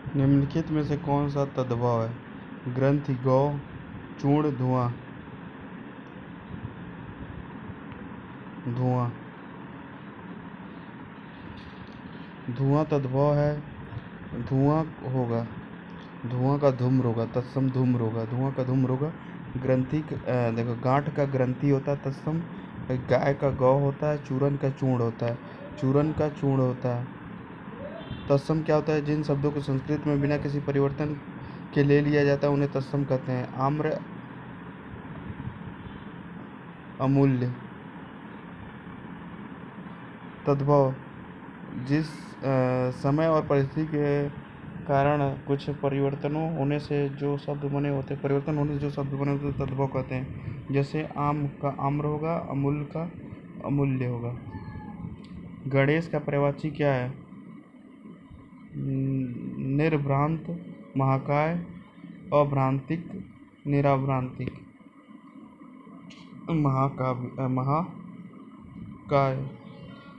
निम्नलिखित में से कौन सा तद्भव है? ग्रंथि, गौ, चूर्ण, धुआं। धुआं। धुआं तद्भव है, धुआं होगा, धुआं का धूम्र होगा, तत्सम धूम्र होगा, धुआं का धूम्र होगा। ग्रंथि देखो, गांठ का ग्रंथि होता है, तत्सम गाय का गौ होता है, चूरन का चूर्ण होता है, चूरन का चूर्ण होता है। तत्सम क्या होता है? जिन शब्दों को संस्कृत में बिना किसी परिवर्तन के ले लिया जाता है उन्हें तत्सम कहते हैं। आम्र, अमूल्य। तद्भव, जिस समय और परिस्थिति के कारण कुछ परिवर्तनों होने से जो शब्द बने होते हैं, परिवर्तन होने से जो शब्द बने होते हैं तद्भव कहते हैं। जैसे आम का आम्र होगा, अमूल्य का अमूल्य होगा। गणेश का पर्यायवाची क्या है? निर्भ्रांत, महाकाय, अभ्रांतिक, निराभ्रांतिक। महाकाय।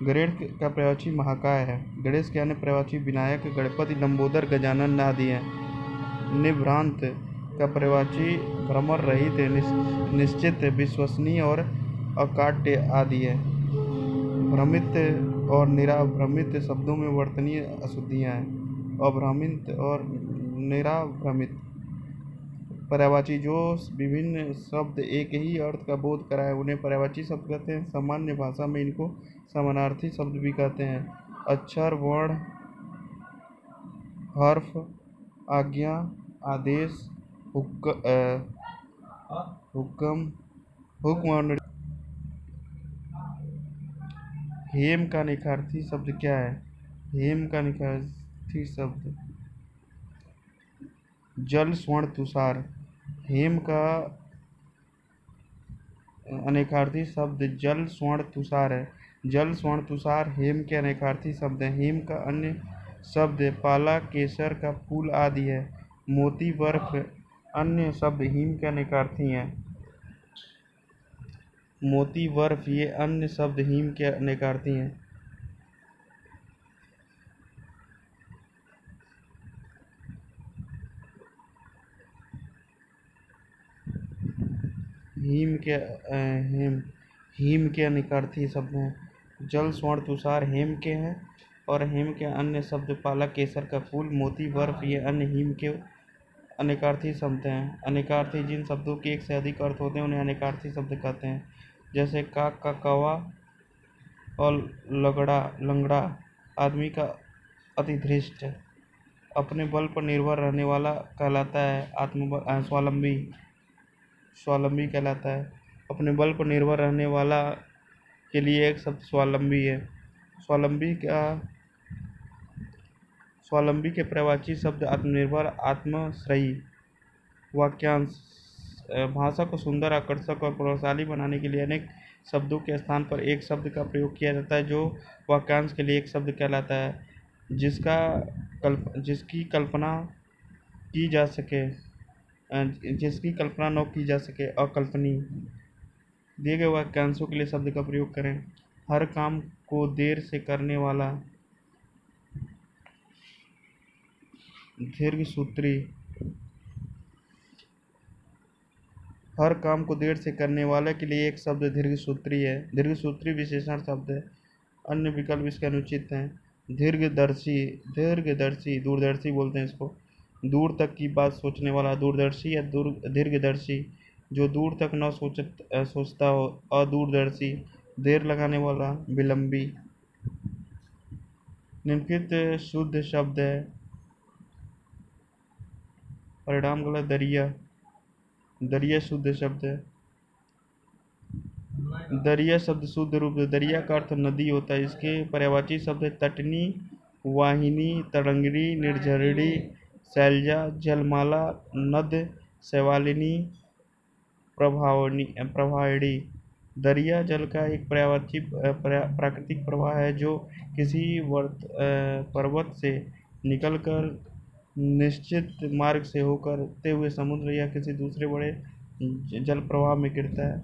गणेश का पर्यायवाची महाकाय है। गणेश के अन्य पर्यायवाची विनायक, गणपति, लंबोदर, गजानन आदि हैं। निभ्रांत का पर्यायवाची भ्रमर रहित, निश्चित, विश्वसनीय और अकाट्य आदि है। भ्रमित और निराभ्रमित शब्दों में वर्तनीय अशुद्धियां हैं। अभ्रमित और निराभ्रमित पर्यायवाची जो विभिन्न शब्द एक ही अर्थ का बोध कराए उन्हें पर्यायवाची शब्द कहते हैं। सामान्य भाषा में इनको समानार्थी शब्द भी कहते हैं। अक्षर, वर्ण, हर्फ, आज्ञा, आदेश, हुक्म और हेम का निखार्थी शब्द क्या है? हेम का निखार्थी शब्द जल, स्वर्ण, तुषार। हेम का अनेकार्थी शब्द जल, स्वर्ण, तुषार है। जल, स्वर्ण, तुषार हेम के अनेकार्थी शब्द हैं। हेम का अन्य शब्द पाला, केसर का फूल आदि है। मोती, बर्फ अन्य शब्द हिम के अनेकार्थी हैं। मोती, बर्फ ये अन्य शब्द हिम के अनेकार्थी हैं। हीम के अनेकार्थी शब्द हैं। जल, स्वर्ण, तुषार हेम के हैं और हेम के अन्य शब्द पाला, केसर का फूल, मोती, बर्फ ये अन्य हिम के अनेकार्थी शब्द हैं। अनेकार्थी जिन शब्दों के एक से अधिक अर्थ होते हैं उन्हें अनेकार्थी शब्द कहते हैं। जैसे काक का कौवा और लंगड़ा आदमी का अतिधृष्ट, अपने बल पर निर्भर रहने वाला कहलाता है। स्वावलंबी कहलाता है। अपने बल पर निर्भर रहने वाला के लिए एक शब्द स्वावलंबी है। स्वावलंबी के पर्यायवाची शब्द आत्मनिर्भर, आत्माश्रयी। वाक्यांश, भाषा को सुंदर, आकर्षक और प्रभावशाली बनाने के लिए अनेक शब्दों के स्थान पर एक शब्द का प्रयोग किया जाता है जो वाक्यांश के लिए एक शब्द कहलाता है। जिसकी कल्पना न की जा सके, अकल्पनीय। दिए गए वाक्यांशों के लिए शब्द का प्रयोग करें। हर काम को देर से करने वाला, दीर्घसूत्री। हर काम को देर से करने वाले के लिए एक शब्द दीर्घसूत्री है। दीर्घसूत्री विशेषण शब्द है। अन्य विकल्प इसके अनुचित हैं। दीर्घदर्शी, दूरदर्शी बोलते हैं इसको। दूर तक की बात सोचने वाला, दूरदर्शी या दीर्घदर्शी। जो दूर तक न सोचता हो, अदूरदर्शी। देर लगाने वाला, विलंबी। निम्नलिखित शुद्ध शब्द है। परिणाम गलत। दरिया शुद्ध शब्द है। दरिया शब्द शुद्ध रूप से दरिया का अर्थ नदी होता है। इसके पर्यायवाची शब्द है तटनी, वाहिनी, तरंगिणी, निर्झरिणी, शैलजा, जलमाला, नद, शैवालिनी, प्रवाहिणी। दरिया जल का एक पर्यायवाची प्राकृतिक प्रवाह है जो किसी पर्वत से निकलकर निश्चित मार्ग से होते हुए समुद्र या किसी दूसरे बड़े जल प्रवाह में गिरता है।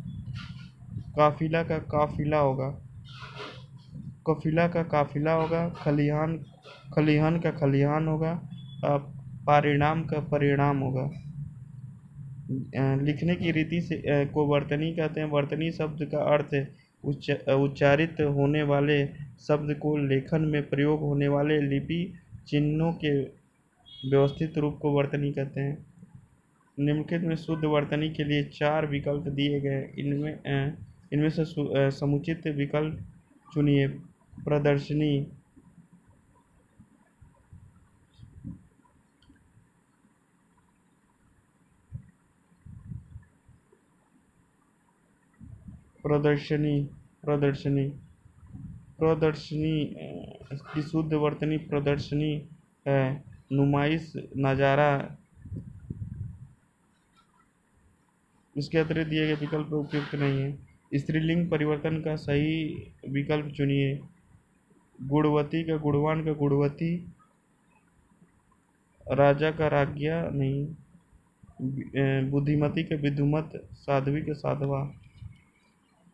काफिला का काफिला होगा। खलिहान का खलिहान होगा। अ, परिणाम का परिणाम होगा। लिखने की रीति से को वर्तनी कहते हैं। वर्तनी शब्द का अर्थ है उच्चारित होने वाले शब्द को लेखन में प्रयोग होने वाले लिपि चिन्हों के व्यवस्थित रूप को वर्तनी कहते हैं। निम्नलिखित में शुद्ध वर्तनी के लिए 4 विकल्प दिए गए। इनमें से समुचित विकल्प चुनिए। प्रदर्शनी, प्रदर्शनी, प्रदर्शनी, प्रदर्शनी की शुद्ध वर्तनी प्रदर्शनी है। नुमाइश, नज़ारा। इसके अतिरिक्त दिए गए विकल्प उपयुक्त नहीं है। स्त्रीलिंग परिवर्तन का सही विकल्प चुनिए। गुणवती का गुणवान का गुणवती, राजा का राज्ञा नहीं, बुद्धिमती का विद्युमत, साध्वी का साधवा।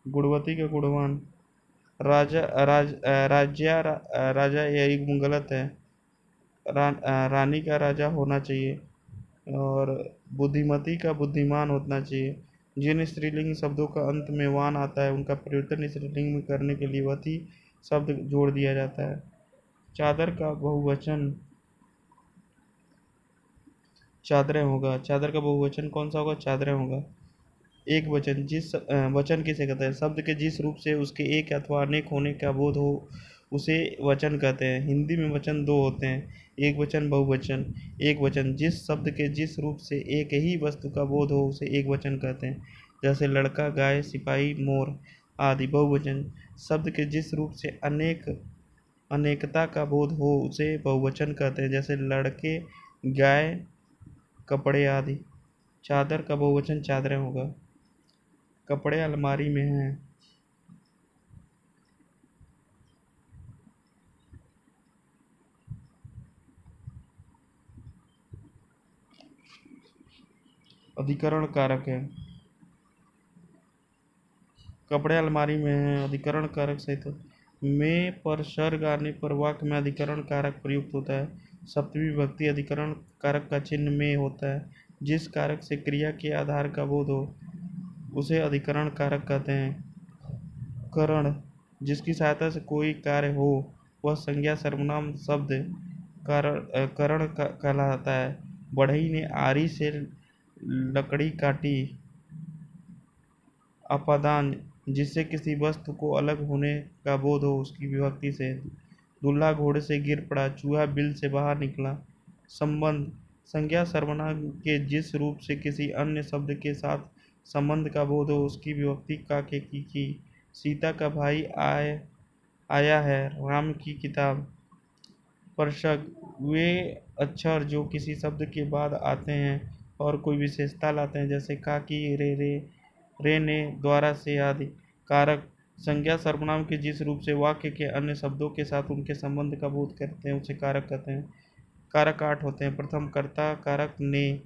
गुणवती का गुणवान, राजा राज्य राजा यही गलत है। रानी का राजा होना चाहिए और बुद्धिमती का बुद्धिमान होना चाहिए। जिन स्त्रीलिंग शब्दों का अंत में वान आता है उनका परिवर्तन स्त्रीलिंग में करने के लिए वती शब्द जोड़ दिया जाता है। चादर का बहुवचन चादरें होगा। चादर का बहुवचन कौन सा होगा? चादरें होगा। एक वचन, वचन किसे कहते हैं? शब्द के जिस रूप से उसके एक अथवा अनेक होने का बोध हो उसे वचन कहते हैं। हिंदी में वचन दो होते हैं, एक वचन, बहुवचन। एक वचन जिस शब्द के जिस रूप से एक ही वस्तु का बोध हो उसे एक वचन कहते हैं। जैसे लड़का, गाय, सिपाही, मोर आदि। बहुवचन शब्द के जिस रूप से अनेकता का बोध हो उसे बहुवचन कहते हैं। जैसे लड़के, गाय, कपड़े आदि। चादर का बहुवचन चादरें होगा। कपड़े अलमारी में हैं। अधिकरण कारक है। कपड़े अलमारी में हैं, अधिकरण कारक सहित में पर सर्ग आने पर वाक्य में अधिकरण कारक प्रयुक्त होता है। सप्तमी विभक्ति अधिकरण कारक का चिन्ह में होता है। जिस कारक से क्रिया के आधार का बोध हो उसे अधिकरण कारक कहते हैं। करण जिसकी सहायता से कोई कार्य हो वह संज्ञा सर्वनाम शब्द करण कहलाता है। बढ़ई ने आरी से लकड़ी काटी। अपादान जिससे किसी वस्तु को अलग होने का बोध हो उसकी विभक्ति से। दूल्हा घोड़े से गिर पड़ा, चूहा बिल से बाहर निकला। संबंध संज्ञा सर्वनाम के जिस रूप से किसी अन्य शब्द के साथ संबंध का बोध हो उसकी विभक्ति का के की। सीता का भाई आया है, राम की किताब। स्पर्शक वे अक्षर जो किसी शब्द के बाद आते हैं और कोई विशेषता लाते हैं, जैसे का, की, रे ने, द्वारा से आदि। कारक संज्ञा सर्वनाम के जिस रूप से वाक्य के अन्य शब्दों के साथ उनके संबंध का बोध करते हैं उसे कारक कहते हैं। कारक 8 होते हैं। प्रथम कर्ता कारक ने,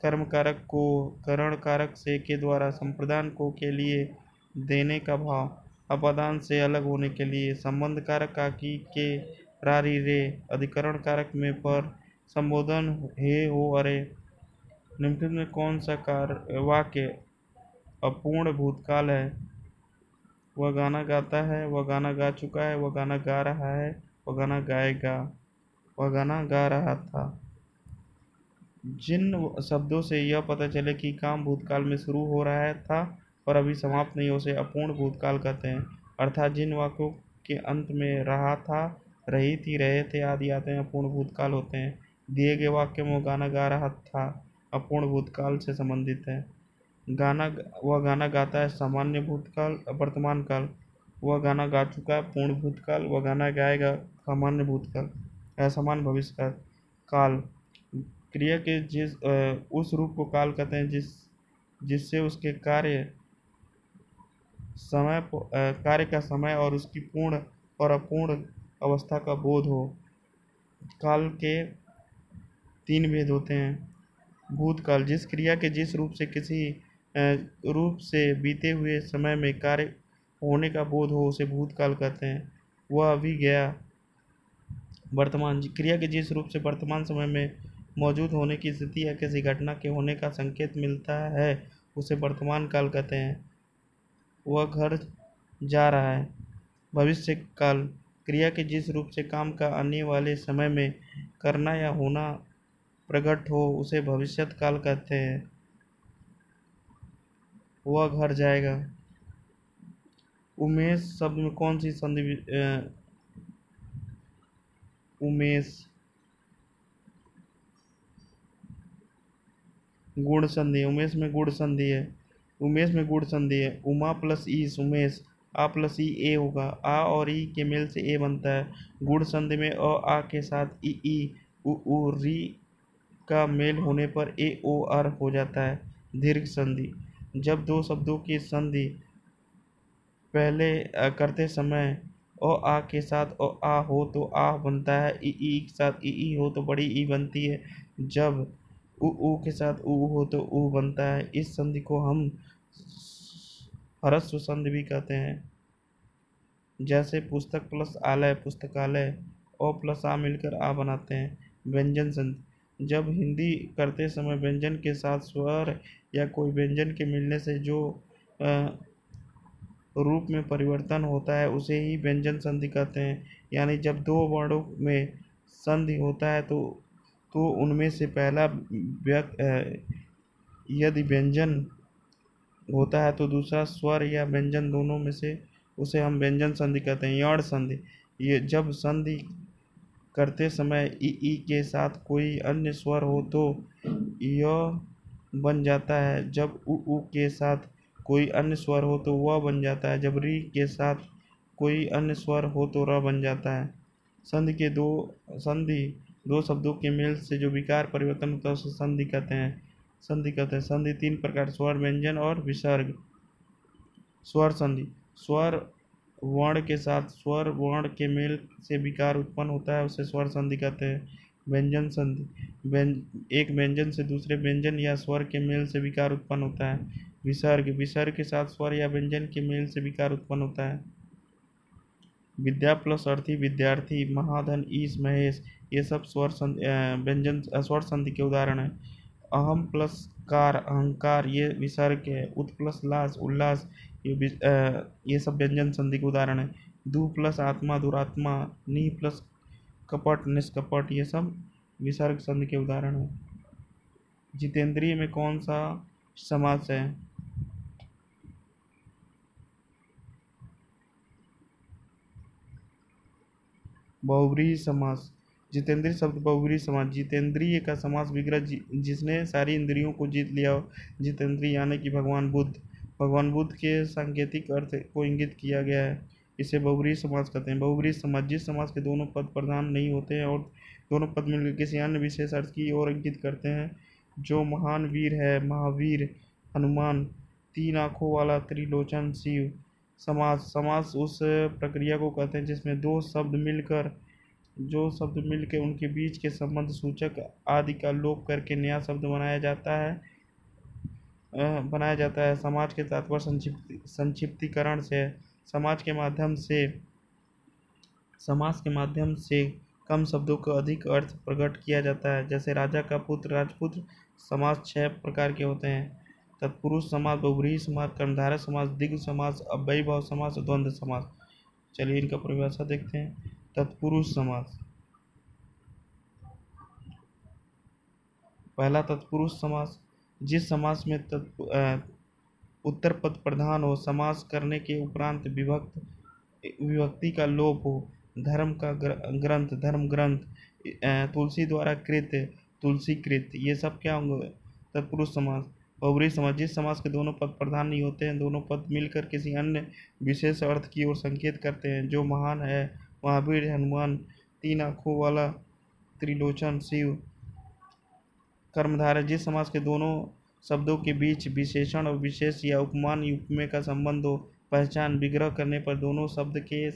कर्म कारक को, करण कारक से के द्वारा, संप्रदान को के लिए, देने का भाव, अपादान से अलग होने के लिए, संबंध कारक का की के, रारी रे, अधिकरण कारक में पर, संबोधन हे हो अरे। निम्नलिखित में कौन सा वाक्य अपूर्ण भूतकाल है? वह गाना गाता है, वह गाना गा चुका है, वह गाना गा रहा है, वह गाना गाएगा, वह गाना गा रहा था। जिन शब्दों से यह पता चले कि काम भूतकाल में शुरू हो रहा था और अभी समाप्त नहीं, उसे अपूर्ण भूतकाल कहते हैं। अर्थात जिन वाक्यों के अंत में रहा था, रही थी, रहे थे आदि आते हैं अपूर्ण भूतकाल होते हैं। दिए गए वाक्य में गाना गा रहा था अपूर्ण भूतकाल से संबंधित है। वह गाना गाता है सामान्य भूतकाल, वर्तमान काल। वह गाना गा चुका है पूर्ण भूतकाल, वह गाना गाएगा सामान्य भूतकाल, असामान्य भविष्यकाल। काल क्रिया के उस रूप को काल कहते हैं जिससे उसके कार्य का समय और उसकी पूर्ण और अपूर्ण अवस्था का बोध हो। काल के 3 भेद होते हैं। भूतकाल जिस क्रिया के जिस रूप से किसी रूप से बीते हुए समय में कार्य होने का बोध हो उसे भूतकाल कहते हैं। वह अभी गया। वर्तमान क्रिया के जिस रूप से वर्तमान समय में मौजूद होने की स्थिति या किसी घटना के होने का संकेत मिलता है उसे वर्तमान काल कहते हैं। वह घर जा रहा है। भविष्य काल क्रिया के जिस रूप से काम का आने वाले समय में करना या होना प्रकट हो उसे भविष्यत काल कहते हैं। वह घर जाएगा। उमेश शब्द में कौन सी संधि उमेश गुण संधि। उमेश में गुण संधि है। उमेश में गुण संधि है। उमा प्लस ईस उमेश आ प्लस ई ए होगा। आ और ई के मेल से ए बनता है। गुण संधि में अ आ के साथ ई उ री का मेल होने पर ए ओ आर हो जाता है। दीर्घ संधि जब दो शब्दों की संधि पहले करते समय अ आ के साथ अ आ हो तो आ बनता है। ई के साथ ई हो तो बड़ी ई बनती है। जब उ के साथ उ हो तो उ बनता है। इस संधि को हम ह्रस्व संधि भी कहते हैं। जैसे पुस्तक प्लस आलय पुस्तकालय और प्लस आ मिलकर आ बनाते हैं। व्यंजन संधि जब हिंदी करते समय व्यंजन के साथ स्वर या कोई व्यंजन के मिलने से जो रूप में परिवर्तन होता है उसे ही व्यंजन संधि कहते हैं। यानी जब दो वर्णों में संधि होता है तो उनमें से पहला यदि व्यंजन होता है तो दूसरा स्वर या व्यंजन दोनों में से उसे हम व्यंजन संधि कहते हैं। यौड़ संधि ये जब संधि करते समय ई के साथ कोई अन्य स्वर हो तो यह बन जाता है। जब उ के साथ कोई अन्य स्वर हो तो वह बन जाता है। जब री के साथ कोई अन्य स्वर हो तो र बन जाता है। संधि दो शब्दों के मेल से जो विकार परिवर्तन होता है उसे संधि कहते हैं। संधि तीन प्रकार स्वर व्यंजन और विसर्ग। स्वर संधि स्वर वर्ण के साथ स्वर वर्ण के मेल से विकार उत्पन्न होता है उसे स्वर संधि कहते हैं। व्यंजन संधि एक व्यंजन से दूसरे व्यंजन या स्वर के मेल से विकार उत्पन्न होता है। विसर्ग के साथ स्वर या व्यंजन के मेल से विकार उत्पन्न होता है। विद्या प्लस अर्थी विद्यार्थी महाधन ईश महेश ये सब स्वर संधि के उदाहरण हैं। अहम प्लस कार अहंकार ये विसर्ग है। उत प्लस लास उल्लास ये सब व्यंजन संधि के उदाहरण है। दु प्लस आत्मा दुरात्मा नि प्लस कपट निष्कपट ये सब विसर्ग संधि के उदाहरण है। जितेंद्रिय में कौन सा समास है? बहुव्रीहि समास। जितेंद्रिय शब्द बहुव्रीहि समास। जितेंद्रिय का समास विग्रह जिसने सारी इंद्रियों को जीत लिया हो। जितेंद्रिय यानी कि भगवान बुद्ध के सांकेतिक अर्थ को इंगित किया गया है। इसे बहुव्रीहि समास कहते हैं। बहुव्रीहि समास जिस समास के दोनों पद प्रधान नहीं होते हैं और दोनों पद मिलकर किसी अन्य विशेष अर्थ की ओर इंगित करते हैं। जो महान वीर है महावीर हनुमान तीन आंखों वाला त्रिलोचन शिव। समास उस प्रक्रिया को कहते हैं जिसमें दो शब्द मिलकर उनके बीच के संबंध सूचक आदि का लोप करके नया शब्द बनाया जाता है। समाज के तात्पर्य संक्षिप्तीकरण से समाज के माध्यम से कम शब्दों का अधिक अर्थ प्रकट किया जाता है। जैसे राजा का पुत्र राजपुत्र। समास 6 प्रकार के होते हैं। तत्पुरुष समास बहुव्रीहि समास कर्मधारय समास द्विगु समास अव्ययीभाव समास द्वंद्व समास। चलिए इनका परिभाषा देखते हैं। तत्पुरुष समास। पहला तत्पुरुष समास जिस समास में उत्तर पद प्रधान हो समास करने के उपरांत विभक्ति का लोप हो। धर्म ग्रंथ तुलसी द्वारा कृत तुलसीकृत ये सब क्या होंगे? तत्पुरुष समास। बहुव्रीहि समास जिस समास के दोनों पद प्रधान नहीं होते हैं दोनों पद मिलकर किसी अन्य विशेष अर्थ की ओर संकेत करते हैं। जो महान है महावीर हनुमान तीन आंखों वाला त्रिलोचन शिव। कर्मधारय जिस समास के दोनों शब्दों के बीच विशेषण और विशेष या उपमान उपमेय का संबंध हो। पहचान विग्रह करने पर दोनों शब्द के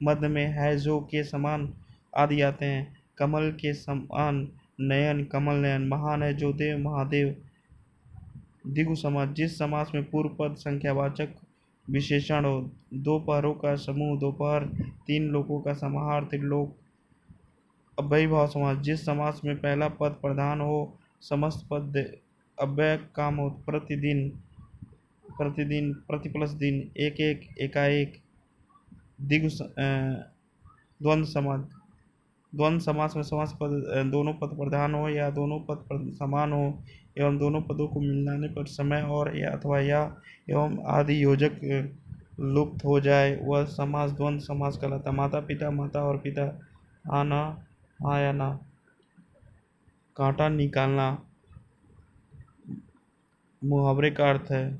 मध्य में है जो के समान आदि आते हैं। कमल के समान नयन कमल नयन। महान है जो देव महादेव। द्विगु समास जिस समास में पूर्व पद संख्यावाचक विशेषण हो। दो पहरों का समूह दोपहर तीन लोकों का समाहार त्रिलोक अव्ययीभाव समास, जिस समास में पहला पद प्रधान हो, समस्त पद अव्यय काम हो। प्रतिदिन, प्रतिदिन, प्रति प्लस दिन, एक एक, एकाएक। द्वंद्व समास, द्वंद्व समास में समास पद दोनों पद प्रधान हो या दोनों पद समान हो एवं दोनों पदों को मिलाने पर समय और या अथवा या एवं आदि योजक लुप्त हो जाए, वह समास द्वंद्व समास कहलाता है। माता पिता, माता और पिता, आना, हाँ या ना। कांटा निकालना मुहावरे का अर्थ है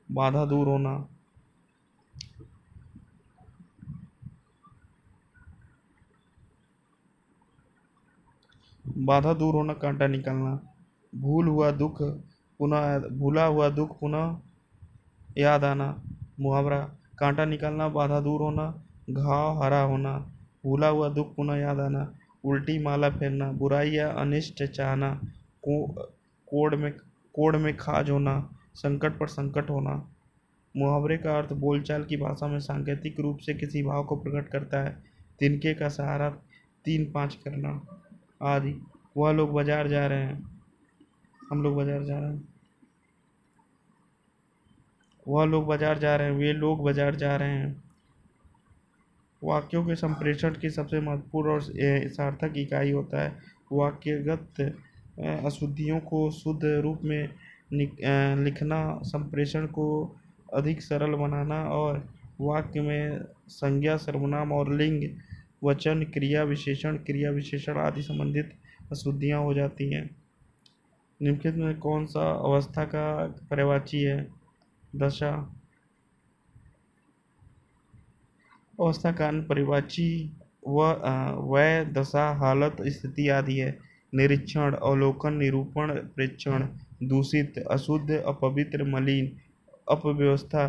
बाधा दूर होना। बाधा दूर होना, कांटा निकालना। भूल हुआ दुख पुनः, भूला हुआ दुख पुनः याद आना, मुहावरा। कांटा निकालना, बाधा दूर होना, घाव हरा होना, भूला हुआ दुख पुनः याद आना, उल्टी माला फेरना, बुराई या अनिष्ट चाहना, कोड़ में खाज होना, संकट पर संकट होना। मुहावरे का अर्थ बोलचाल की भाषा में सांकेतिक रूप से किसी भाव को प्रकट करता है। तिनके का सहारा 3-5 करना आदि। वह लोग बाजार जा रहे हैं, हम लोग बाजार जा रहे हैं। वह लोग बाजार जा रहे हैं, वे लोग बाजार जा रहे हैं। वाक्यों के संप्रेषण की सबसे महत्वपूर्ण और सार्थक इकाई होता है वाक्यगत अशुद्धियों को शुद्ध रूप में लिखना, संप्रेषण को अधिक सरल बनाना और वाक्य में संज्ञा, सर्वनाम और लिंग, वचन, क्रिया विशेषण आदि संबंधित अशुद्धियां हो जाती हैं। निम्नलिखित में कौन सा अवस्था का पर्यायवाची है? दशा। अवस्था कारण पर्यायवाची वह दशा, हालत, स्थिति आदि है। निरीक्षण, अवलोकन, निरूपण, प्रेक्षण। दूषित, अशुद्ध, अपवित्र, मलिन। अपव्यवस्था,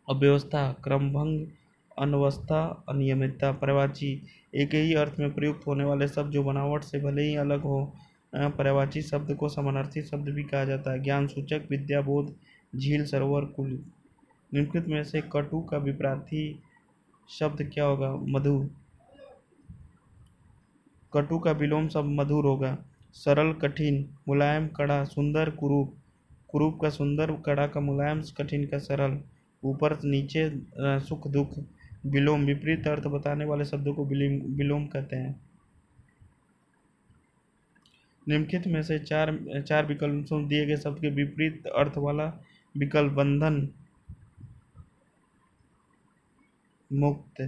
अव्यवस्था, क्रमभंग, अनवस्था, अनियमितता। पर्यायवाची एक ही अर्थ में प्रयुक्त होने वाले शब्द जो बनावट से भले ही अलग हो। पर्यायवाची शब्द को समानार्थी शब्द भी कहा जाता है। ज्ञान सूचक, विद्या, बोध, झील, सरोवर, कुल। निम्नलिखित में से कटु का विपरीत शब्द क्या होगा? मधु। कटु का विलोम शब्द मधुर होगा। सरल, कठिन, मुलायम, कड़ा, सुंदर, कुरूप। कुरूप का सुंदर, कड़ा का मुलायम, कठिन का सरल। ऊपर नीचे, सुख दुख। विलोम, विपरीत अर्थ बताने वाले शब्दों को विलोम कहते हैं। निम्नलिखित में से चार विकल्पों दिए गए शब्द के विपरीत अर्थ वाला विकल्प। बंधन, मुक्त।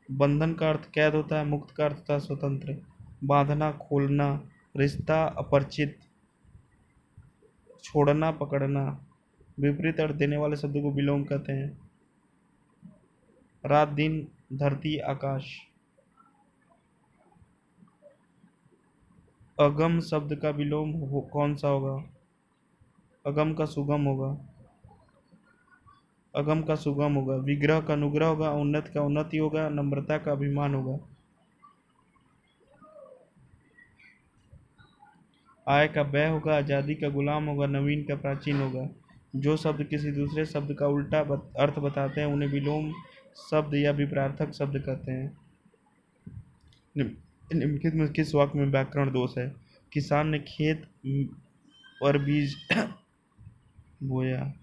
बंधन का अर्थ कैद होता है, मुक्त का अर्थ होता है स्वतंत्र। बांधना, खोलना। रिश्ता, अपरिचित। छोड़ना, पकड़ना। विपरीत अर्थ देने वाले शब्दों को विलोम कहते हैं। रात, दिन, धरती, आकाश। अगम शब्द का विलोम कौन सा होगा? अगम का सुगम होगा। अगम का सुगम होगा। विग्रह का अनुग्रह होगा। उन्नत का उन्नति होगा। नम्रता का अभिमान होगा। आय का व्यय होगा। आजादी का गुलाम होगा। नवीन का प्राचीन होगा। जो शब्द किसी दूसरे शब्द का उल्टा अर्थ बताते हैं उन्हें विलोम शब्द या विपरीतार्थक शब्द कहते हैं। निम्नलिखित में किस वाक्य में व्याकरण दोष है? किसान ने खेत पर बीज बोया।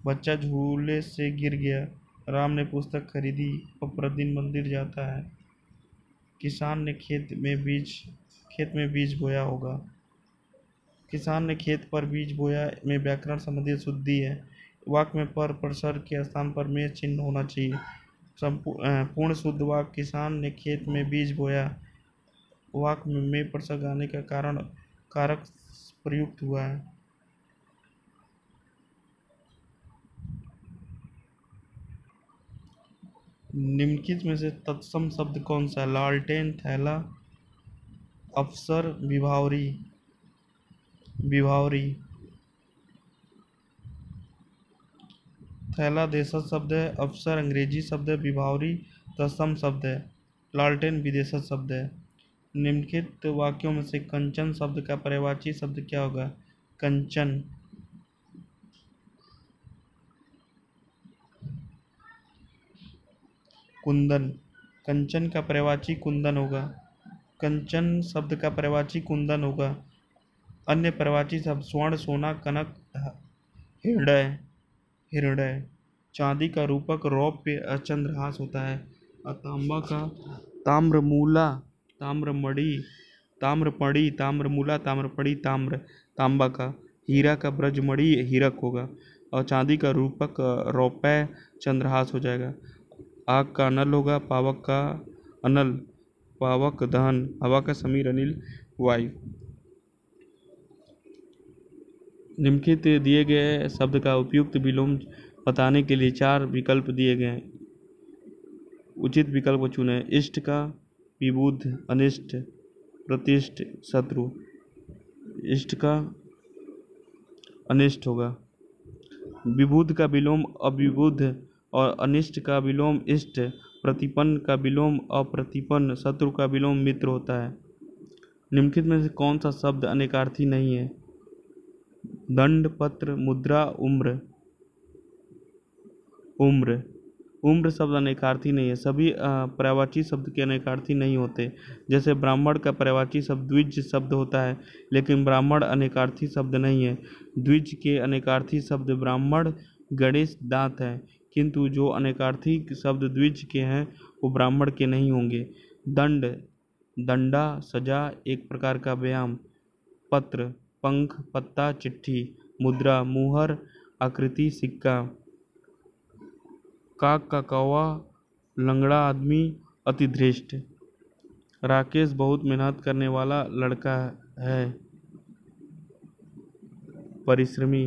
बच्चा झूले से गिर गया। राम ने पुस्तक खरीदी और प्रतिदिन मंदिर जाता है। किसान ने खेत में बीज बोया होगा। किसान ने खेत पर बीज बोया में व्याकरण संबंधी अशुद्धि है। वाक्य में पर परसर के स्थान पर में चिन्ह होना चाहिए। पूर्ण शुद्ध वाक्य, किसान ने खेत में बीज बोया, वाक्य में परसर आने का कारक प्रयुक्त हुआ है। निम्नलिखित में से तत्सम शब्द कौन सा? लालटेन, थैला, अफसर, विभावरी। विभावरी। थैला देशज शब्द है। अफसर अंग्रेजी शब्द है। विभावरी तत्सम शब्द है। लालटेन विदेशज शब्द है। निम्नलिखित वाक्यों में से कंचन शब्द का पर्यायवाची शब्द क्या होगा? कंचन। कुंदन। कंचन का पर्यायवाची कुंदन होगा। कंचन शब्द का पर्यायवाची कुंदन होगा। अन्य पर्यायवाची शब्द स्वर्ण, सोना, कनक, हृदय, हृदय। चांदी का रूपक रौप्य चंद्रहास होता है। तांबा का ताम्रमूला, ताम्रमणि, ताम्रपणि, ताम्रमूला, ताम्रपणि, तांबा का। हीरा का ब्रजमणि हीरक होगा और चांदी का रूपक रौप्य चंद्रहास हो जाएगा। आग का अनल होगा, पावक का अनल, पावक दहन, हवा का समीर, अनिल वायु। निम्नलिखित दिए गए शब्द का उपयुक्त विलोम बताने के लिए 4 विकल्प दिए गए हैं। उचित विकल्प को चुनें। इष्ट का विबुध, अनिष्ट, प्रतिष्ठ, शत्रु। इष्ट का अनिष्ट होगा। विबुध का विलोम अविबुध और अनिष्ट का विलोम इष्ट। प्रतिपन्न का विलोम अप्रतिपन्न, शत्रु का विलोम मित्र होता है। निम्नलिखित में से कौन सा शब्द अनेकार्थी नहीं है? दंड, पत्र, मुद्रा, उम्र। उम्र, उम्र शब्द अनेकार्थी नहीं है। सभी पर्यायवाची शब्द के अनेकार्थी नहीं होते। जैसे ब्राह्मण का पर्यायवाची शब्द द्विज शब्द होता है, लेकिन ब्राह्मण अनेकार्थी शब्द नहीं है। द्विज के अनेकार्थी शब्द ब्राह्मण, गणेश, दांत हैं, किंतु जो अनेकार्थी शब्द द्विज के हैं वो ब्राह्मण के नहीं होंगे। दंड, दंडा, सजा, एक प्रकार का व्यायाम। पत्र, पंख, पत्ता, चिट्ठी। मुद्रा, मुहर, आकृति, सिक्का। काक का कौवा, लंगड़ा आदमी, अतिधृष्ट। राकेश बहुत मेहनत करने वाला लड़का है, परिश्रमी।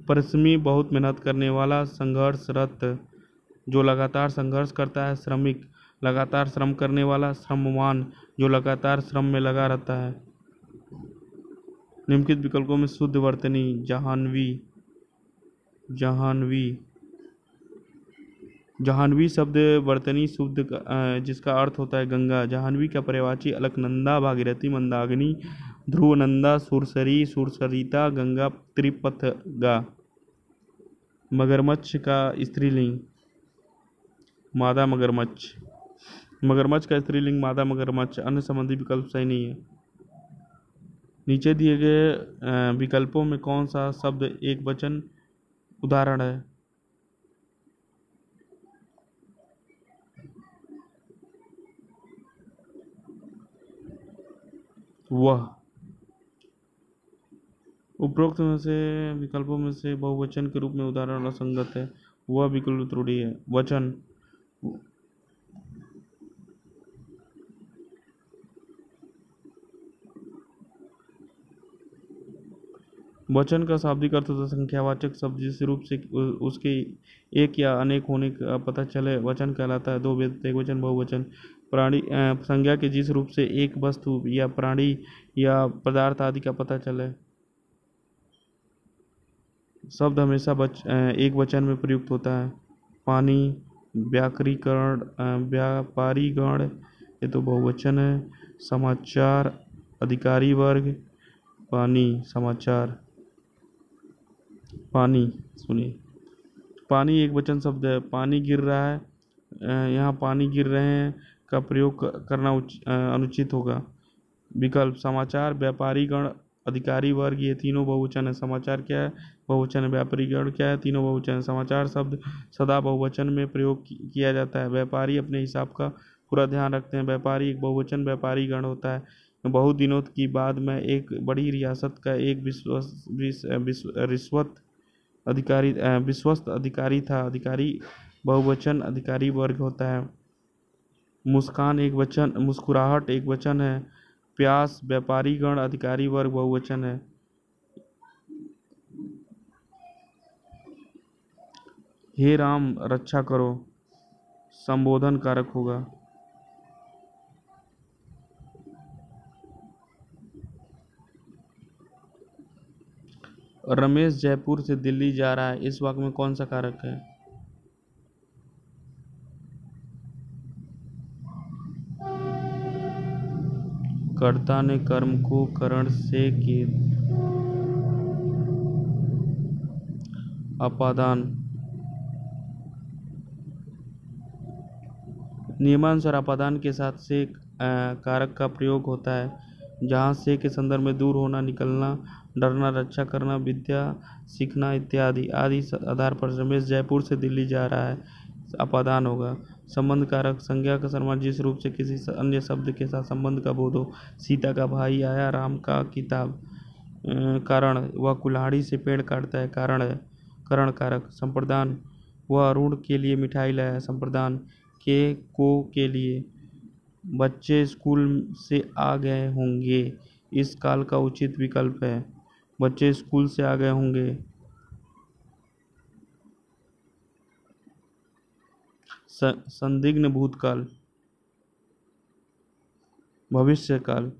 परिश्रमी बहुत मेहनत करने वाला, संघर्षरत, जो लगातार संघर्ष करता है, श्रमिक। लगातार श्रम करने वाला, श्रमवान, जो लगातार श्रम में लगा रहता है। निम्नलिखित विकल्पों में शुद्ध वर्तनी। जाह्नवी, जाह्नवी। जाह्नवी शब्द वर्तनी शुद्ध जिसका अर्थ होता है गंगा। जाह्नवी का पर्यायवाची अलकनंदा, भागीरथी, मंदाकिनी, ध्रुवनंदा, सुरसरी, सुरसरिता, गंगा, त्रिपथगा। मगरमच्छ का स्त्रीलिंग मादा मगरमच्छ। मगरमच्छ का स्त्रीलिंग मादा मगरमच्छ। अन्य संबंधी विकल्प सही नहीं है। नीचे दिए गए विकल्पों में कौन सा शब्द एक वचन उदाहरण है? वह। उपरोक्त में से विकल्पों में से बहुवचन के रूप में उदाहरण असंगत है। वह विकल्प त्रुटि है। वचन, वचन का शाब्दिक अर्थ होता है संख्यावाचक शब्द जिस रूप से उसके एक या अनेक होने का पता चले वचन कहलाता है। दो वेद, एक वचन, बहुवचन। प्राणी संज्ञा के जिस रूप से एक वस्तु या प्राणी या पदार्थ आदि का पता चले। शब्द हमेशा एक वचन में प्रयुक्त होता है। पानी, व्याकरीकरण, व्यापारीगण, ये तो बहुवचन है। समाचार, अधिकारी वर्ग, पानी, समाचार। पानी, सुनिए, पानी एक वचन शब्द है। पानी गिर रहा है, यहाँ पानी गिर रहे हैं का प्रयोग करना अनुचित होगा। विकल्प समाचार, व्यापारीगण, अधिकारी वर्ग, ये तीनों बहुवचन है। समाचार क्या है? बहुवचन है। व्यापारीगण क्या है? तीनों बहुवचन है। समाचार शब्द सदा बहुवचन में प्रयोग किया जाता है। व्यापारी अपने हिसाब का पूरा ध्यान रखते हैं। व्यापारी एक बहुवचन व्यापारीगण होता है। बहुत दिनों की बाद में एक बड़ी रियासत का एक विश्वस्त अधिकारी था। अधिकारी बहुवचन अधिकारी वर्ग होता है। मुस्कान एक वचन, मुस्कुराहट एक वचन है। प्यास व्यापारीगण अधिकारी वर्ग बहुवचन है। हे राम रक्षा करो संबोधन कारक होगा। रमेश जयपुर से दिल्ली जा रहा है, इस वाक्य में कौन सा कारक है? कर्ता ने कर्म को करण से किए। अपादान। नियमानुसार अपादान के साथ से कारक का प्रयोग होता है, जहाँ से के संदर्भ में दूर होना, निकलना, डरना, रक्षा करना, विद्या सीखना इत्यादि आदि आधार पर रमेश जयपुर से दिल्ली जा रहा है, अपादान होगा। संबंध कारक संज्ञा का सर्वनाम जिस रूप से किसी अन्य शब्द के साथ संबंध का बोध हो। सीता का भाई आया, राम का किताब। कारण वह कुल्हाड़ी से पेड़ काटता है, कारण है। करण कारक संप्रदान वह अरुण के लिए मिठाई लाया, संप्रदान के को के लिए। बच्चे स्कूल से आ गए होंगे, इस काल का उचित विकल्प है। बच्चे स्कूल से आ गए होंगे। संदिग्ध भूतकाल भविष्यकाल।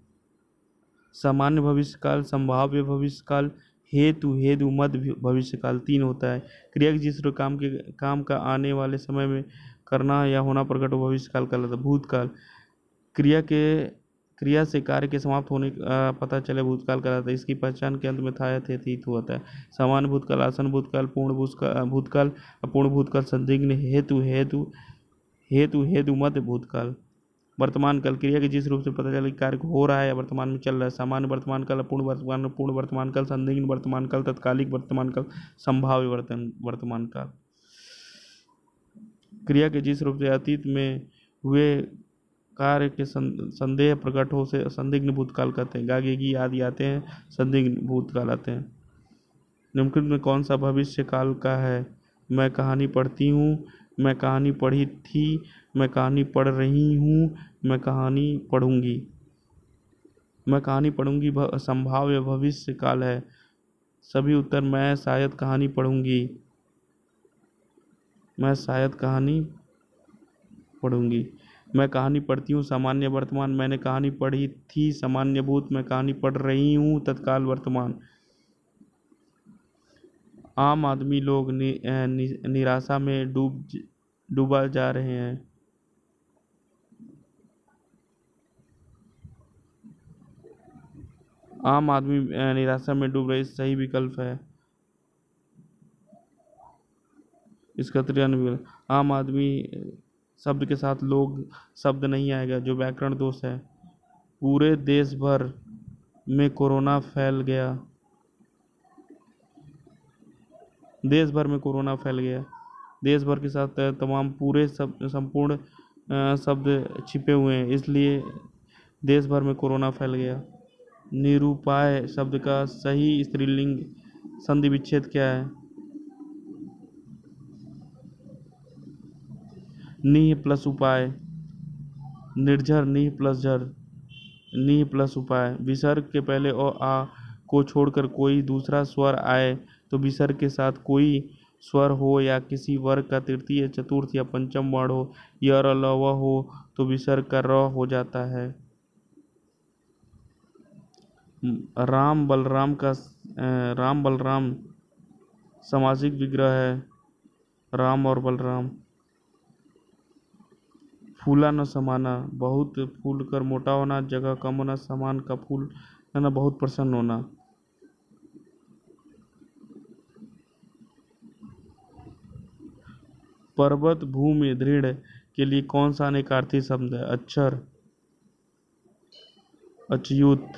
सामान्य भविष्यकाल, संभाव्य भविष्यकाल, हेतु हेतु मध्य भविष्यकाल 3 होता है। क्रिया की जिस काम का आने वाले समय में करना या होना प्रकट हो भविष्यकाल कहलाता है। भूतकाल क्रिया से कार्य के समाप्त होने का पता चले भूतकाल कहलाता है। इसकी पहचान के अंत में था या अतीत होता है। सामान्य भूतकाल, आसन भूतकाल, पूर्ण भूतकाल, अपूर्ण भूतकाल, संदिग्ध हेतु हेतु हेतु हेतु मध्य भूतकाल। वर्तमान काल क्रिया के जिस रूप से पता चले कि कार्य हो रहा है या वर्तमान में चल रहा है। सामान्य वर्तमान काल, पूर्ण वर्तमान काल, संदिग्ध वर्तमान काल, तत्कालिक वर्तमान काल, संभाव्य वर्तमान काल। क्रिया के जिस रूप से अतीत में हुए कार्य के संदेह प्रकट हो से संदिग्ध भूतकाल कहते हैं। गागेगी आदि आते हैं, संदिग्ध भूतकाल आते हैं। निम्नलिखित में कौन सा भविष्य काल का है? मैं कहानी पढ़ती हूँ, मैं कहानी पढ़ी थी, मैं कहानी पढ़ रही हूँ, मैं कहानी पढ़ूंगी। मैं कहानी पढ़ूंगी संभाव्य भविष्य काल है। सभी उत्तर मैं शायद कहानी पढ़ूंगी, मैं शायद कहानी पढ़ूंगी। मैं कहानी पढ़ती हूँ सामान्य वर्तमान, मैंने कहानी पढ़ी थी सामान्य भूत, मैं कहानी पढ़ रही हूँ तत्काल वर्तमान। आम आदमी लोग निराशा में डूबा जा रहे हैं। आम आदमी निराशा में डूब रहे, सही विकल्प है। इसका त्रियान्वय विकल्प। आम आदमी शब्द के साथ लोग शब्द नहीं आएगा, जो व्याकरण दोष है। पूरे देश भर में कोरोना फैल गया, देश भर में कोरोना फैल गया। देश भर के साथ तमाम पूरे संपूर्ण शब्द छिपे हुए हैं, इसलिए देश भर में कोरोना फैल गया। निरुपाय शब्द का सही स्त्रीलिंग संधि विच्छेद क्या है? निह प्लस उपाय, निर्झर निह प्लस झर, निह प्लस उपाय। विसर्ग के पहले और आ को छोड़कर कोई दूसरा स्वर आए तो विसर्ग के साथ कोई स्वर हो या किसी वर्ग का तृतीय, चतुर्थ या पंचम वर्ण हो, य र ल व हो तो विसर्ग का र हो जाता है। राम बलराम सामासिक विग्रह है। राम और बलराम। फूला न समाना, बहुत फूल कर मोटा होना, जगह कम होना, सामान का फूल ना बहुत प्रसन्न होना। पर्वत भूमि दृढ़ के लिए कौन सा अनेकार्थी शब्द है? अक्षर, अच्युत,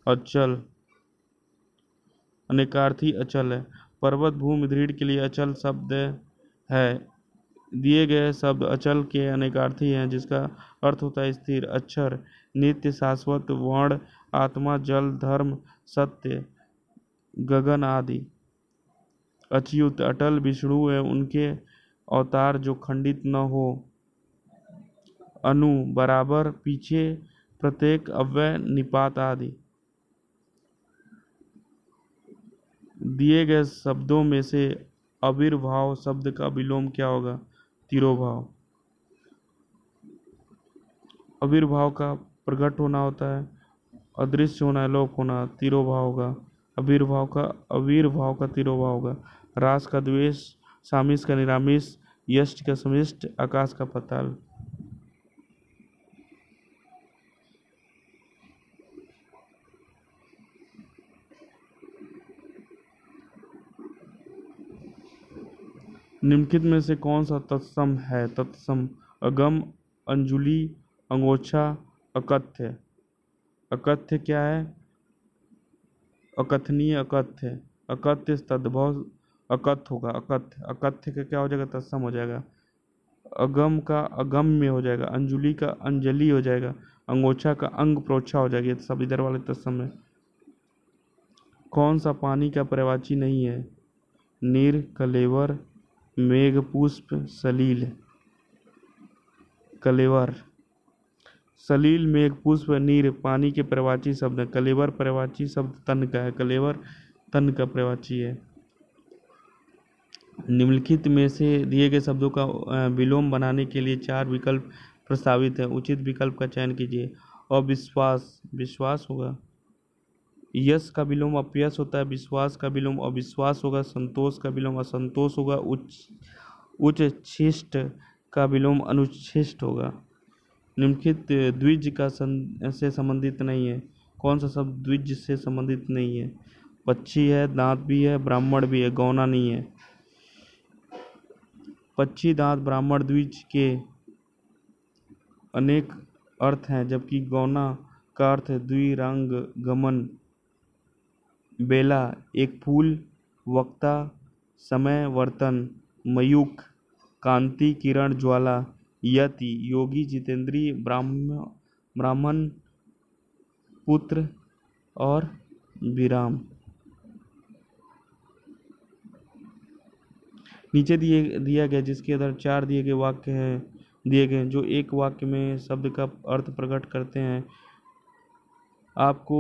अचल। अनेकार्थी अचल है। पर्वत भूमि दृढ़ के लिए अचल शब्द है। दिए गए शब्द अचल के अनेकार्थी हैं, जिसका अर्थ होता है स्थिर। अक्षर नित्य, शाश्वत। वर्ण आत्मा, जल, धर्म, सत्य, गगन आदि। अच्युत अटल, विष्णु एवं उनके अवतार जो खंडित न हो। अनु बराबर, पीछे, प्रत्येक, अव्यय, निपात आदि। दिए गए शब्दों में से अविर्भाव शब्द का विलोम क्या होगा? तिरोभाव। अविर्भाव का प्रकट होना होता है, अदृश्य होना, लोप होना। तिरोभाव होगा। अविर्भाव का तिरोभाव होगा। रास का द्वेष, सामिस का निरामिष, यष्ट का समिष्ट, आकाश का पाताल। निम्नलिखित में से कौन सा तत्सम है? तत्सम: अगम, अंजुलि, अंगोछा, अकथ्य। अकथ्य क्या है? अकथनीय, अकथ्य। अकथ्य तद्भव अकथ्य होगा। अकथ्य, अकथ्य का क्या हो जाएगा? तत्सम हो जाएगा। अगम का अगम्य हो जाएगा, अंजुलि का अंजलि हो जाएगा, अंगोछा का अंग प्रोच्छा हो जाएगा। ये सब इधर वाले तत्सम है। कौन सा पानी का पर्यायवाची नहीं है? नीर, कलेवर, मेघपुष्प, सलील। कलेवर, सलील, मेघपुष्प, नीर पानी के पर्यायवाची शब्द है। कलेवर पर्यायवाची शब्द तन का है। कलेवर तन का पर्यायवाची है। निम्नलिखित में से दिए गए शब्दों का विलोम बनाने के लिए 4 विकल्प प्रस्तावित हैं। उचित विकल्प का चयन कीजिए। अविश्वास, विश्वास होगा। यश का विलोम अपयश होता है। विश्वास का विलोम अविश्वास होगा। संतोष का विलोम असंतोष होगा। उच्चशिष्ट का विलोम अनुच्छिष्ट होगा। निम्नलिखित द्विज का से संबंधित नहीं है। कौन सा शब्द द्विज से संबंधित नहीं है? पक्षी है, दांत भी है, ब्राह्मण भी है, गौना नहीं है। पक्षी, दांत, ब्राह्मण, द्विज के अनेक अर्थ हैं, जबकि गौना का अर्थ है द्विरांग, गमन, बेला, एक फूल, वक्ता, समय, वर्तन, मयूख, कांति, किरण, ज्वाला, यति, योगी, जितेंद्रिय, ब्राह्मण, पुत्र और विराम। नीचे दिया गया जिसके अंदर 4 दिए गए वाक्य हैं दिए गए जो एक वाक्य में शब्द का अर्थ प्रकट करते हैं। आपको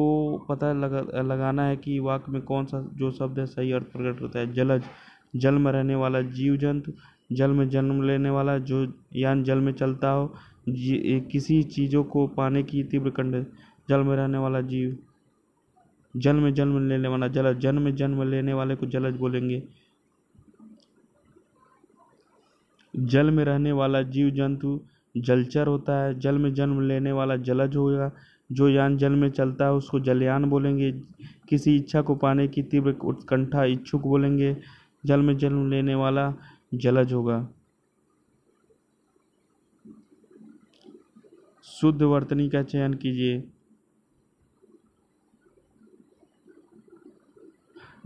पता लगाना है कि वाक्य में कौन सा जो शब्द है सही अर्थ प्रकट करता है। जलज, जल में रहने वाला जीव जंतु। जल में जन्म लेने वाला, जो यान जल में चलता हो। किसी चीज़ों को पाने की तीव्र कंड। जल में रहने वाला जीव। जल में जन्म लेने वाला जलज। जल में जन्म लेने वाले को जलज बोलेंगे। जल में रहने वाला जीव जंतु जलचर होता है। जल में जन्म लेने वाला जलज होगा। जो यान जल में चलता है उसको जलयान बोलेंगे। किसी इच्छा को पाने की तीव्र उत्कंठा इच्छुक बोलेंगे। जल में जन्म लेने वाला जलज होगा। शुद्ध वर्तनी का चयन कीजिए।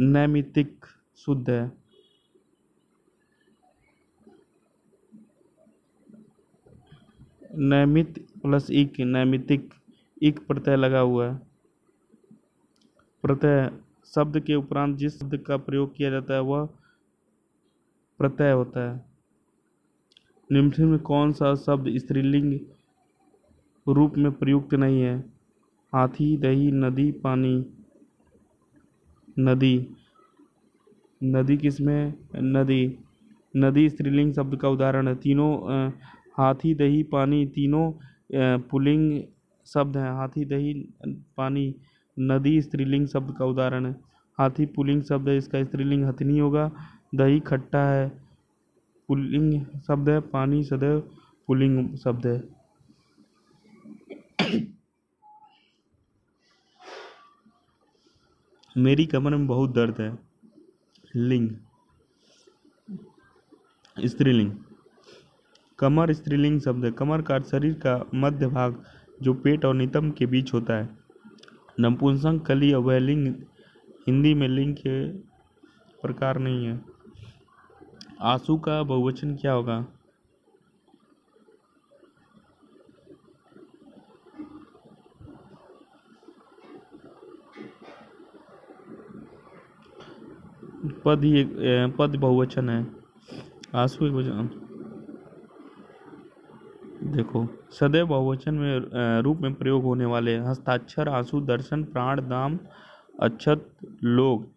नैमित्तिक शुद्ध है। नैमित प्लस इक, नैमित्तिक। इक प्रत्यय लगा हुआ है। प्रत्यय शब्द के उपरांत जिस शब्द का प्रयोग किया जाता है वह प्रत्यय होता है। निम्नलिखित में कौन सा शब्द स्त्रीलिंग रूप में प्रयुक्त नहीं है? हाथी, दही, नदी, पानी। नदी, नदी किसमें? नदी, नदी स्त्रीलिंग शब्द का उदाहरण है। तीनों हाथी, दही, पानी तीनों पुल्लिंग शब्द हैं। हाथी, दही, पानी। नदी स्त्रीलिंग शब्द का उदाहरण है। हाथी पुल्लिंग शब्द है, इसका स्त्रीलिंग हथनी होगा। दही खट्टा है, पुल्लिंग शब्द है। पानी सदैव पुल्लिंग शब्द है। मेरी कमर में बहुत दर्द है। लिंग स्त्रीलिंग। कमर स्त्रीलिंग शब्द है। कमर का अर्थ शरीर का मध्य भाग जो पेट और नितंब के बीच होता है। नपुंसक कली अवयलिंग हिंदी में लिंग के प्रकार नहीं है। आंसू का बहुवचन क्या होगा? पद बहुवचन है। आंसू एक वचन। देखो सदैव बहुवचन में रूप में प्रयोग होने वाले हस्ताक्षर, आंसू, दर्शन, प्राण, दाम, अक्षत, लोग।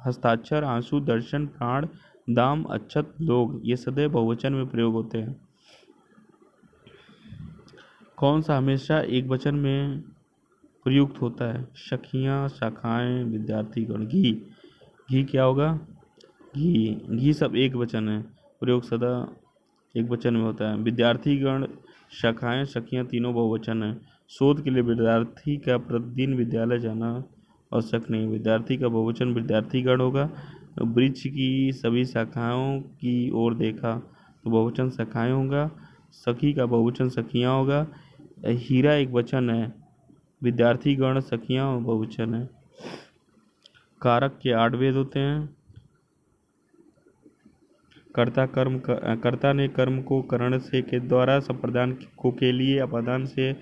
हस्ताक्षर, आंसू, दर्शन, प्राण, दाम, अक्षत, लोग ये सदैव बहुवचन में प्रयोग होते हैं। कौन सा हमेशा एक वचन में प्रयुक्त होता है? सखियाँ, शाखाएं, विद्यार्थीगण। घी, घी क्या होगा? घी, घी सब एक वचन है। प्रयोग सदा एक वचन में होता है। विद्यार्थीगण, शाखाएं, सखियां तीनों बहुवचन है। शोध के लिए विद्यार्थी का प्रतिदिन विद्यालय जाना आवश्यक नहीं। विद्यार्थी का बहुवचन विद्यार्थीगण होगा। वृक्ष की सभी शाखाओं की ओर देखा तो बहुवचन शाखाएं होगा। सखी का बहुवचन सखियां होगा। हीरा एक वचन है। विद्यार्थी गण सखियां बहुवचन है। कारक के 8 भेद होते हैं। कर्ता ने कर्म को करण से के द्वारा संप्रदान को के लिए अपादान से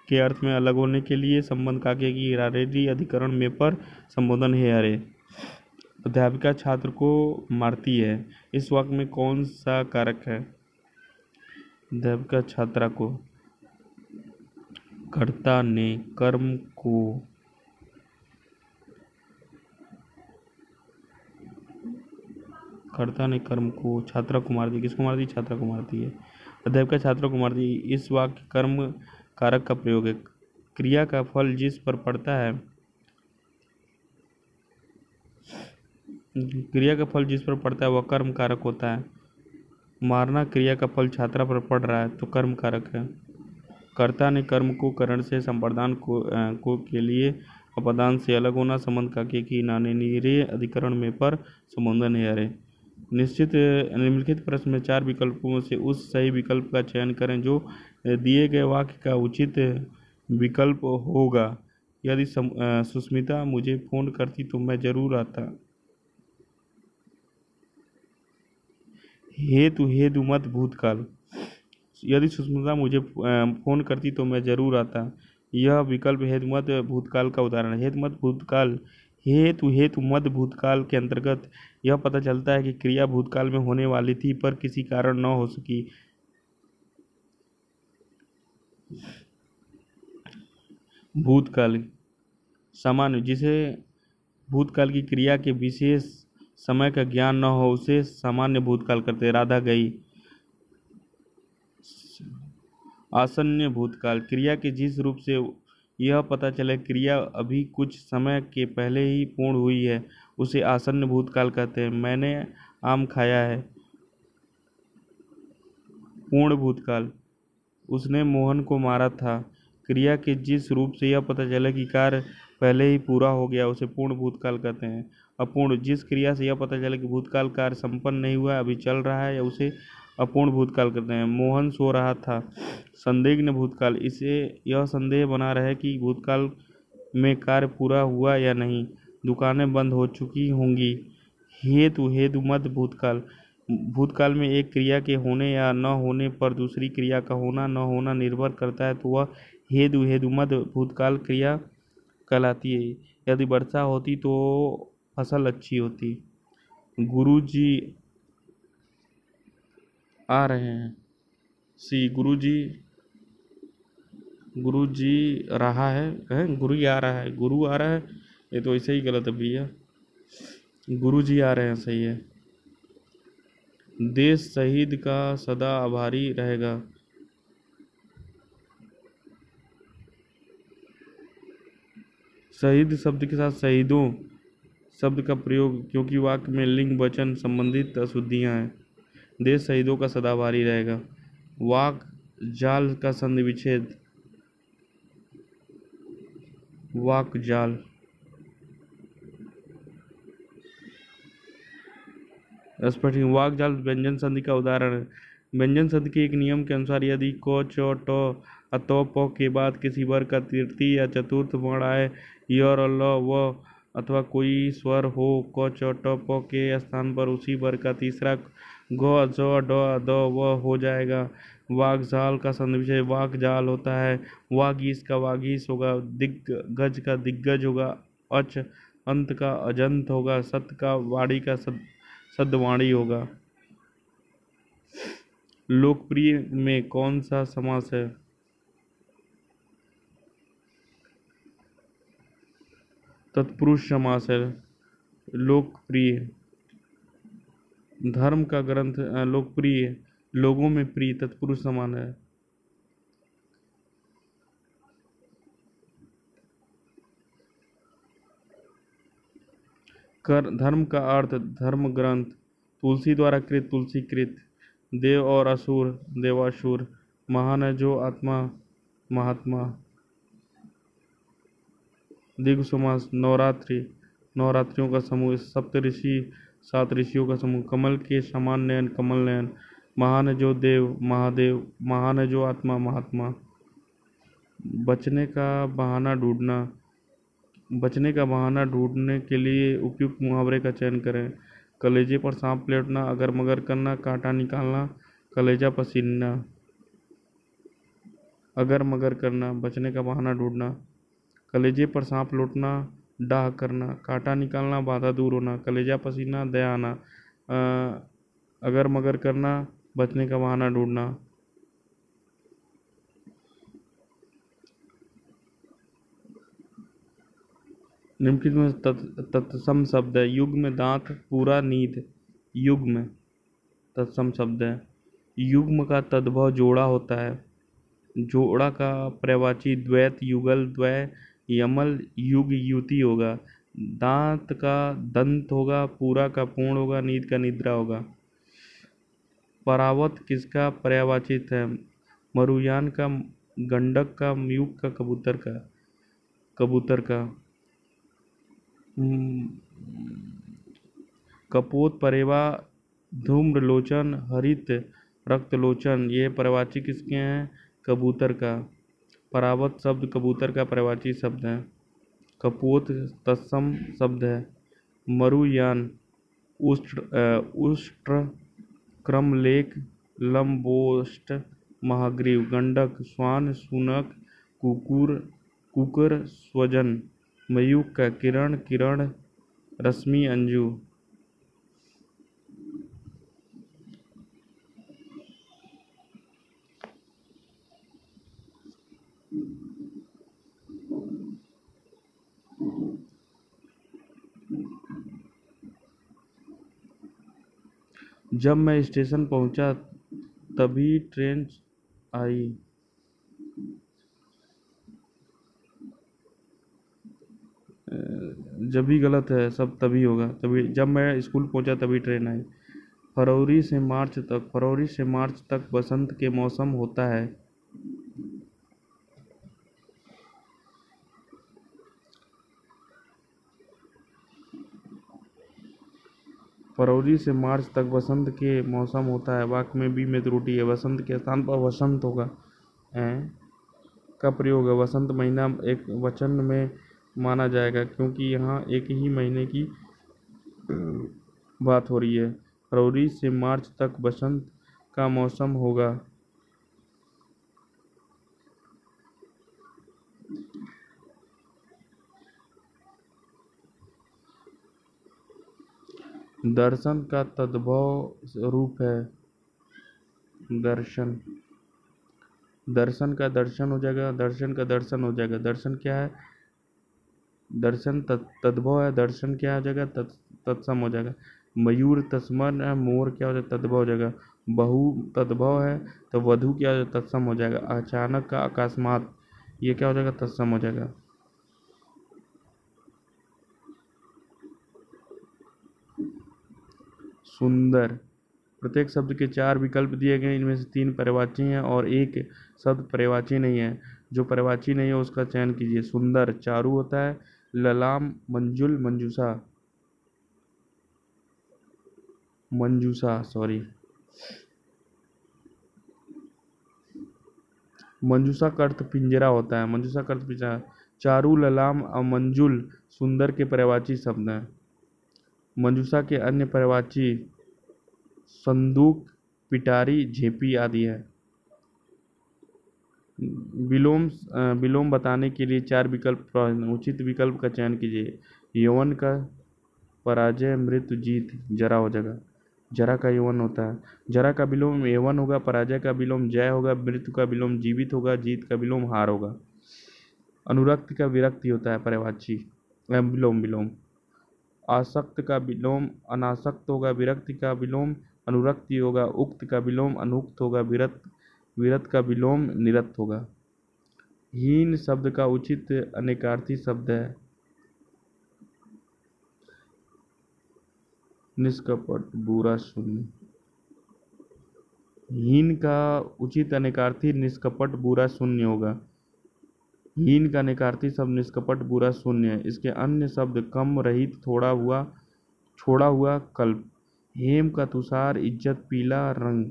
के अर्थ में अलग होने के लिए संबंध काके की रारेडी अधिकरण में पर संबोधन है अरे। अध्यापिका छात्र को मारती है। इस वाक्य में कौन सा कारक है? अध्यापिका छात्रा को। कर्ता ने कर्म को छात्रा को मार दी। किसको मार दी? छात्रा को मारती है। अध्यापिका छात्रा को मारती है। इस वाक्य कर्म कारक का प्रयोग है। क्रिया का फल जिस पर पड़ता है वह कर्म कारक होता है। मारना क्रिया का फल छात्रा पर पड़ रहा है तो कर्म कारक है। कर्ता ने कर्म को करण से संप्रदान को के लिए अपदान से अलग होना संबंध काके की नाने नीरे अधिकरण में पर संबोधन है अरे। निम्नलिखित प्रश्न में 4 विकल्पों से उस सही विकल्प का चयन करें जो दिए गए वाक्य का उचित विकल्प होगा। यदि सुस्मिता मुझे फोन करती तो मैं जरूर आता। हेतु मत भूतकाल। यदि सुस्मिता मुझे फोन करती तो मैं जरूर आता। यह विकल्प हेतु मत भूतकाल का उदाहरण है। हेतु मत भूतकाल के अंतर्गत यह पता चलता है कि क्रिया भूतकाल में होने वाली थी पर किसी कारण न हो सकी। भूतकाल सामान्य, जिसे भूतकाल की क्रिया के विशेष समय का ज्ञान न हो उसे सामान्य भूतकाल करते। राधा गई। आसन्न भूतकाल, क्रिया के जिस रूप से यह पता चले क्रिया अभी कुछ समय के पहले ही पूर्ण हुई है उसे आसन्न भूतकाल कहते हैं। मैंने आम खाया है। पूर्ण भूतकाल, उसने मोहन को मारा था। क्रिया के जिस रूप से यह पता चले कि कार्य पहले ही पूरा हो गया उसे पूर्ण भूतकाल कहते हैं। अपूर्ण, जिस क्रिया से यह पता चले कि भूतकाल कार्य संपन्न नहीं हुआ अभी चल रहा है या उसे अपूर्ण भूतकाल कहते हैं। मोहन सो रहा था। संदिग्ध भूतकाल, इसे यह संदेह बना रहे कि भूतकाल में कार्य पूरा हुआ या नहीं। दुकानें बंद हो चुकी होंगी। हेतु मत भूतकाल, भूतकाल में एक क्रिया के होने या न होने पर दूसरी क्रिया का होना न होना निर्भर करता है तो वह हेतु मत भूतकाल क्रिया कहलाती है। यदि वर्षा होती तो फसल अच्छी होती। गुरुजी आ रहे हैं। गुरुजी रहा है, गुरु आ रहा है, गुरु आ रहा है, ये तो ऐसे ही गलत है भैया। गुरुजी आ रहे हैं सही है। देश शहीद का सदा आभारी रहेगा। शहीद शब्द के साथ शहीदों शब्द का प्रयोग क्योंकि वाक्य में लिंग वचन संबंधित अशुद्धियां हैं। देश शहीदों का सदा आभारी रहेगा। वाक जाल का संधि विच्छेद। वाक जाल, स्फटिक। वाक जाल व्यंजन संधि का उदाहरण है। व्यंजन संधि के एक नियम के अनुसार यदि क च ट अतो प के बाद किसी वर्ग का तृतीय या चतुर्थ वर्ण आए य और ल व अथवा कोई स्वर हो क च ट प के स्थान पर उसी वर्ग का तीसरा ग ज ड द व हो जाएगा। वाक जाल का संधि वाक जाल होता है। वागीश का वागीश होगा। दिग्गज का दिग्गज होगा। अच अंत का अजंत होगा। सत का वाणी का सद्वाणी होगा। लोकप्रिय में कौन सा समास है? तत्पुरुष समास है। लोकप्रिय, धर्म का ग्रंथ लोकप्रिय, लोगों में प्रिय, तत्पुरुष समान है। धर्म का अर्थ धर्म ग्रंथ। तुलसी द्वारा कृत तुलसीकृत। देव और असुर देवासुर। महान है जो आत्मा महात्मा। द्विगु समास। नवरात्रि, नवरात्रियों का समूह। सप्तऋषि 7 ऋषियों का समूह। कमल के समान नयन, कमल नयन। महान है जो देव, महादेव। महान है जो आत्मा, महात्मा। बचने का बहाना ढूंढना। बचने का बहाना ढूंढने के लिए उपयुक्त मुहावरे का चयन करें। कलेजे पर सांप लेटना, अगर मगर करना, कांटा निकालना, कलेजा पसीनना। अगर मगर करना, बचने का बहाना ढूंढना। कलेजे पर सांप लौटना, डाह करना, कांटा निकालना, बाधा दूर होना, कलेजा पसीना, दया आना। अगर मगर करना, बचने का बहाना ढूंढना। निम्नलिखित में तत्सम शब्द है। युग्म दांत, पूरा नींद। युग्म तत्सम शब्द है। युग्म का तद्भव जोड़ा होता है। जोड़ा का पर्यायवाची द्वैत, युगल, द्वय, यमल, युग, युति होगा। दांत का दंत होगा, पूरा का पूर्ण होगा, नींद का निद्रा होगा। परावत किसका पर्यायवाचित है? मरुयान का, गंडक का, मयूक का, कबूतर का। कबूतर का। कपोत, परेवा, धूम्रलोचन, हरित, रक्तलोचन, ये पर्यायवाची किसके हैं? कबूतर का। परावत शब्द कबूतर का पर्यायवाची शब्द है। कपोत तत्सम शब्द है। मरुयान उष्ट्र, क्रमलेख, लंबोष्ट, महाग्रीव। गंडक श्वान, शुनक, कुकुर, स्वजन। मयूख का किरण, किरण, रश्मि, अंजू। जब मैं स्टेशन पहुंचा तभी ट्रेन आई। जब भी गलत है, सब तभी होगा। तभी, जब मैं स्कूल पहुंचा तभी ट्रेन आई। फरवरी से मार्च तक। फरवरी से मार्च तक बसंत के मौसम होता है। फरवरी से मार्च तक बसंत के मौसम होता है। वाक्य में बी में त्रुटि है। वसंत के स्थान पर वसंत होगा। का प्रयोग है। वसंत महीना एक वचन में माना जाएगा क्योंकि यहाँ एक ही महीने की बात हो रही है। फरवरी से मार्च तक बसंत का मौसम होगा। दर्शन का तद्भव रूप है दर्शन। दर्शन का दर्शन हो जाएगा, दर्शन का दर्शन हो जाएगा। दर्शन क्या है? दर्शन तद्भव है। दर्शन क्या हो जाएगा? तत्सम हो जाएगा। मयूर तस्मन है, मोर क्या हो जाएगा? तद्भव हो जाएगा। बहु तद्भव है तो वधु क्या हो जाएगा? तत्सम हो जाएगा। अचानक का अकस्मात, ये क्या हो जाएगा? तत्सम हो जाएगा। सुंदर। प्रत्येक शब्द के 4 विकल्प दिए गए, इनमें से 3 पर्यायवाची हैं और एक शब्द पर्यायवाची नहीं है। जो पर्यायवाची नहीं है उसका चयन कीजिए। सुंदर चारू होता है। ललाम, मंजुल, मंजूषा। मंजूषा, सॉरी। मंजूषा का अर्थ पिंजरा होता है। मंजूषा का अर्थ पिंजरा। चारू, ललाम और मंजुल सुंदर के पर्यायवाची शब्द हैं। मंजूषा के अन्य पर्यायवाची संदूक, पिटारी, झेपी आदि है। विलोम बताने के लिए 4 विकल्प। उचित विकल्प का चयन कीजिए। यौवन का पराजय, मृत्यु, जीत। जरा हो जाएगा। जरा का यौवन होता है। जरा का विलोम यौवन होगा। पराजय का विलोम जय होगा। मृत्यु का विलोम जीवित होगा। जीत का विलोम हार होगा। अनुरक्ति का विरक्ति होता है पर्यायवाची। विलोम। आसक्त का विलोम अनासक्त होगा। विरक्ति का विलोम अनुरक्ति होगा। उक्त का विलोम अनुक्त होगा। विरत का विलोम निरत होगा। हीन शब्द का उचित अनेकार्थी शब्द है निष्कपट, बुरा, शून्य। हीन का उचित अनेकार्थी निष्कपट, बुरा, शून्य होगा। हीन का अनेकार्थी शब्द निष्कपट, बुरा, शून्य है। इसके अन्य शब्द कम, रहित, थोड़ा हुआ, छोड़ा हुआ कल्प, हेम का तुषार इज्जत पीला रंग,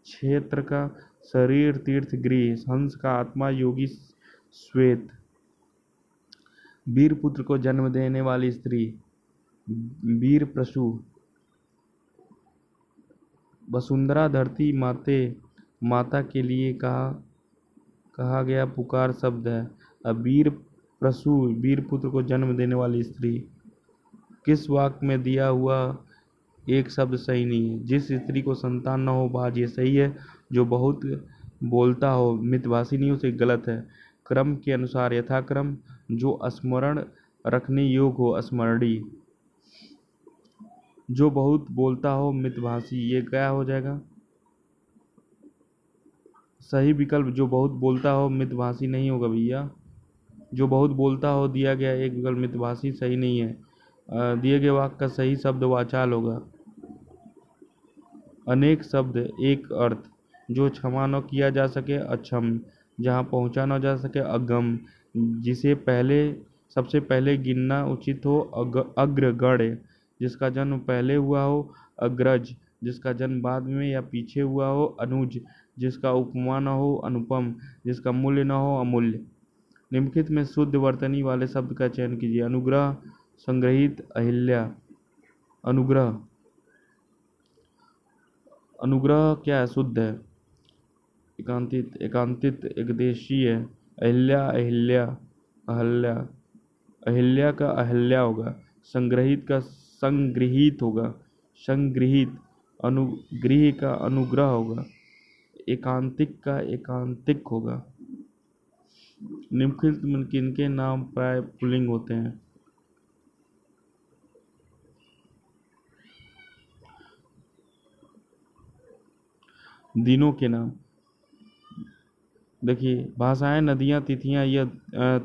क्षेत्र का शरीर तीर्थ गृह, हंस का आत्मा योगी श्वेत, वीर पुत्र को जन्म देने वाली स्त्री, वीर प्रसू, वसुंधरा धरती माता के लिए कहा गया पुकार शब्द है। अब वीर प्रसू, वीर पुत्र को जन्म देने वाली स्त्री, किस वाक्य में दिया हुआ एक शब्द सही नहीं है? जिस स्त्री को संतान न हो बाज, ये सही है। जो बहुत बोलता हो मितभाषी नहीं, उसे गलत है। क्रम के अनुसार यथाक्रम, जो स्मरण रखने योग्य हो स्मरणीय, जो बहुत बोलता हो मितभाषी, ये क्या हो जाएगा? सही विकल्प जो बहुत बोलता हो मितभाषी नहीं होगा भैया। जो बहुत बोलता हो दिया गया एक विकल्प मितभाषी सही नहीं है। दिए गए वाक्य का सही शब्द वाचाल होगा। अनेक शब्द एक अर्थ, जो क्षमा न किया जा सके अक्षम, जहाँ पहुँचा न जा सके अगम, जिसे सबसे पहले गिनना उचित हो अग्रगण्य, जिसका जन्म पहले हुआ हो अग्रज, जिसका जन्म बाद में या पीछे हुआ हो अनुज, जिसका उपमा न हो अनुपम, जिसका मूल्य न हो अमूल्य। निम्नलिखित में शुद्ध वर्तनी वाले शब्द का चयन कीजिए। अनुग्रह, संग्रहित, अहिल्या। अनुग्रह क्या है? शुद्ध है। एकांतित, एकदेशीय है। अहिल्या, अहिल्या का अहिल्या होगा। संग्रहित का संगृहीत होगा। संगृहीत। अनुगृह का अनुग्रह होगा। एकांतिक का एकांतिक होगा। निम्नलिखित में किनके नाम प्राय पुल्लिंग होते हैं? दिनों के नाम। देखिए, भाषाएं, नदियाँ, तिथियाँ, यह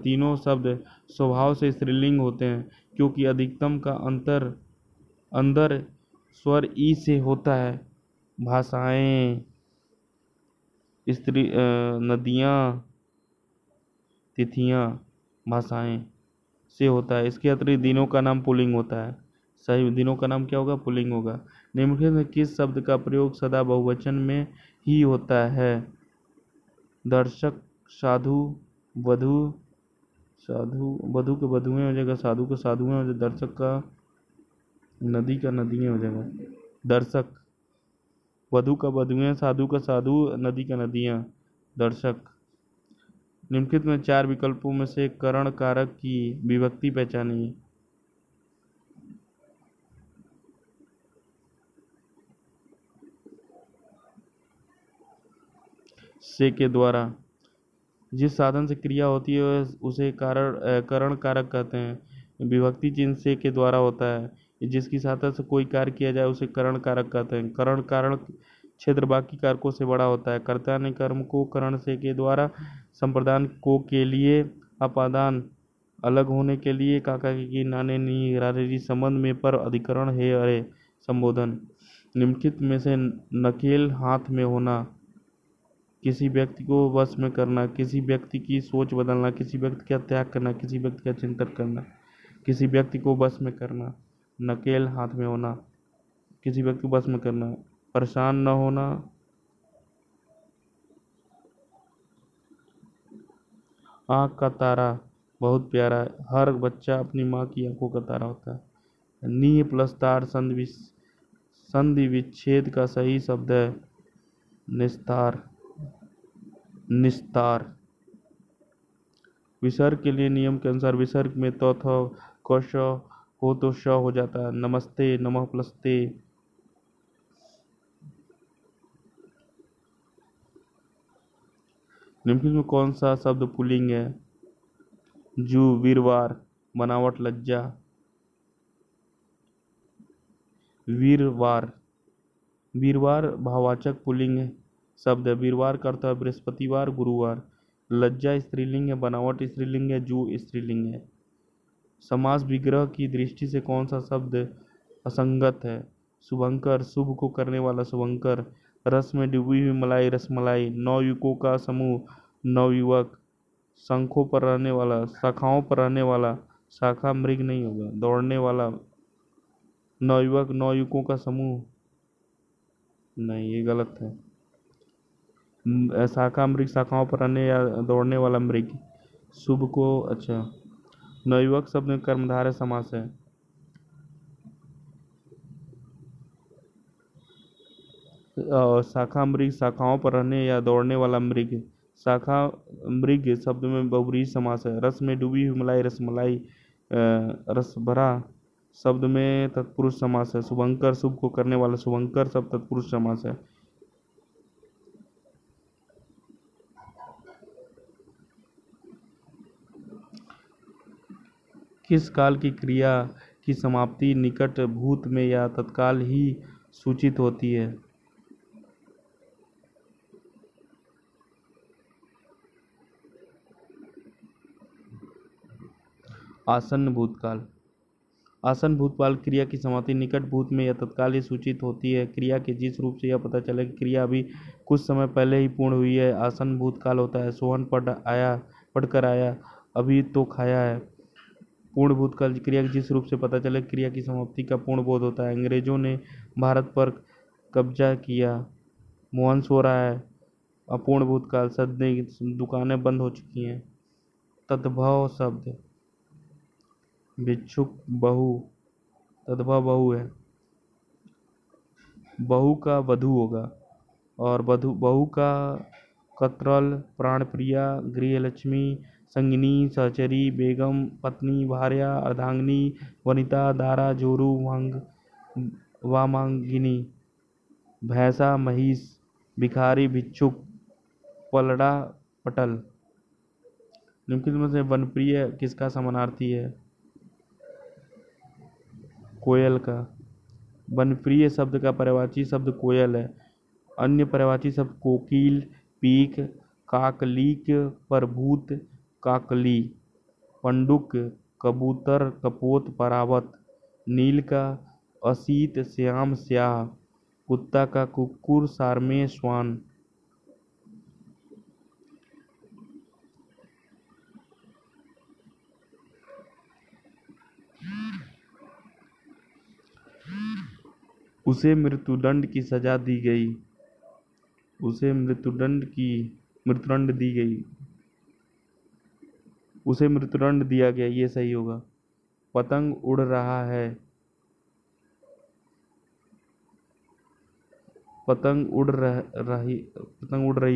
तीनों शब्द स्वभाव से स्त्रीलिंग होते हैं, क्योंकि अधिकतम का अंदर स्वर ई से होता है। भाषाएं, नदियाँ, तिथियाँ, भाषाएं से होता है। इसके अतिरिक्त दिनों का नाम पुल्लिंग होता है। सही, दिनों का नाम क्या होगा? पुल्लिंग होगा। निम्नलिखित में किस शब्द का प्रयोग सदा बहुवचन में ही होता है? दर्शक, साधु, वधु। वधु के वधुएं हो जाएगा, साधु के साधुएं हो जाएगा, दर्शक का नदी का नदियां हो जाएगा। दर्शक, वधु का वधुएं, साधु का साधु, नदी का नदियां, दर्शक। निम्नलिखित में 4 विकल्पों में से करण कारक की विभक्ति पहचानिए। से के द्वारा। जिस साधन से क्रिया होती है उसे करण कारक कहते हैं। विभक्ति चिन्ह से के द्वारा होता है। जिसकी सहायता से कोई कार्य किया जाए उसे करण कारक कहते हैं। करण कारक क्षेत्र बाकी कारकों से बड़ा होता है। कर्ता ने कर्म को करण से के द्वारा संप्रदान को के लिए अपादान अलग होने के लिए काका की नाने नी रारेरी संबंध में पर अधिकरण है अरे संबोधन। निम्नलिखित में से नकेल हाथ में होना, किसी व्यक्ति को वश में करना, किसी व्यक्ति की सोच बदलना, किसी व्यक्ति का त्याग करना, किसी व्यक्ति का चिंतन करना। किसी व्यक्ति को वश में करना, नकेल हाथ में होना, किसी व्यक्ति को वश में करना। परेशान न होना, आँख का तारा बहुत प्यारा है। हर बच्चा अपनी माँ की आंखों का तारा होता है। नी प्लस तार संधि विच्छेद का सही शब्द है निस्तार। विसर्ग के लिए नियम के अनुसार विसर्ग में तो क श हो तो श हो जाता है। नमस्ते, नमः प्लस ते। निम्नलिखित में कौन सा शब्द पुल्लिंग है? जू, वीरवार, बनावट, लज्जा। वीरवार, वीरवार भाववाचक पुल्लिंग शब्द है। वीरवार का अर्थ है बृहस्पतिवार, गुरुवार। लज्जा स्त्रीलिंग है, बनावट स्त्रीलिंग है, जू स्त्रीलिंग है। समास विग्रह की दृष्टि से कौन सा शब्द असंगत है? शुभंकर, शुभ को करने वाला शुभंकर। रस में डूबी हुई मलाई, रसमलाई। नवयुवकों का समूह, नवयुवक। शंखों पर रहने वाला, शाखाओं पर रहने वाला, शाखा मृग नहीं होगा। दौड़ने वाला, नवयुवक, नवयुवकों का समूह, नहीं ये गलत है। शाखा मृग, शाखाओं पर रहने या दौड़ने वाला मृग। शुभ को, अच्छा, नवयुवक शब्द में कर्मधारय समास है। शाखा मृग, शाखाओं पर रहने या दौड़ने वाला मृग। शाखा मृग शब्द में बहुव्रीहि समास है। रस में डूबी हुई मलाई, रसमलाई। रसभरा शब्द में तत्पुरुष समास है। शुभंकर, शुभ को करने वाला, शुभंकर शब्द तत्पुरुष समास है। किस काल की क्रिया की समाप्ति निकट भूत में या तत्काल ही सूचित होती है? आसन्न भूतकाल। आसन्न भूतकाल क्रिया की समाप्ति निकट भूत में या तत्काल ही सूचित होती है। क्रिया के जिस रूप से यह पता चले कि क्रिया अभी कुछ समय पहले ही पूर्ण हुई है, आसन्न भूतकाल होता है। सोहन पढ़कर आया, अभी तो खाया है। पूर्ण भूतकाल क्रिया के जिस रूप से पता चले क्रिया की समाप्ति का पूर्ण बोध होता है। अंग्रेजों ने भारत पर कब्जा किया, मोहन सो रहा है। अपूर्ण भूतकाल, सद्य, दुकानें बंद हो चुकी हैं। तद्भव शब्द, भिक्षुक, बहू, तद्भव बहू है। बहू का वधू होगा, और बहू का कतरल, प्राणप्रिया, गृहलक्ष्मी, संगिनी, सहचरी, बेगम, पत्नी, भार्या, अर्धांगिनी, वनिता, दारा, जोरू, वामांगिनी। भैंसा, महिष, भिखारी, भिक्षुक, पलड़ा, पटल। निम्नलिखित में से वनप्रिय किसका समानार्थी है? कोयल का। वनप्रिय शब्द का पर्यायवाची शब्द कोयल है। अन्य पर्यायवाची शब्द कोकिल, पीक, काकलीक, परभूत, काकली, पंडुक, कबूतर, कपोत, परावत। नील का असीत, श्याम, स्याह। कुत्ता का कुक्कुर, सारमेय, श्वान। उसे मृत्युदंड की सजा दी गई। उसे मृत्युदंड दी गई। उसे मृत्युदंड दिया गया, ये सही होगा। पतंग उड़ रहा है। पतंग उड़ रही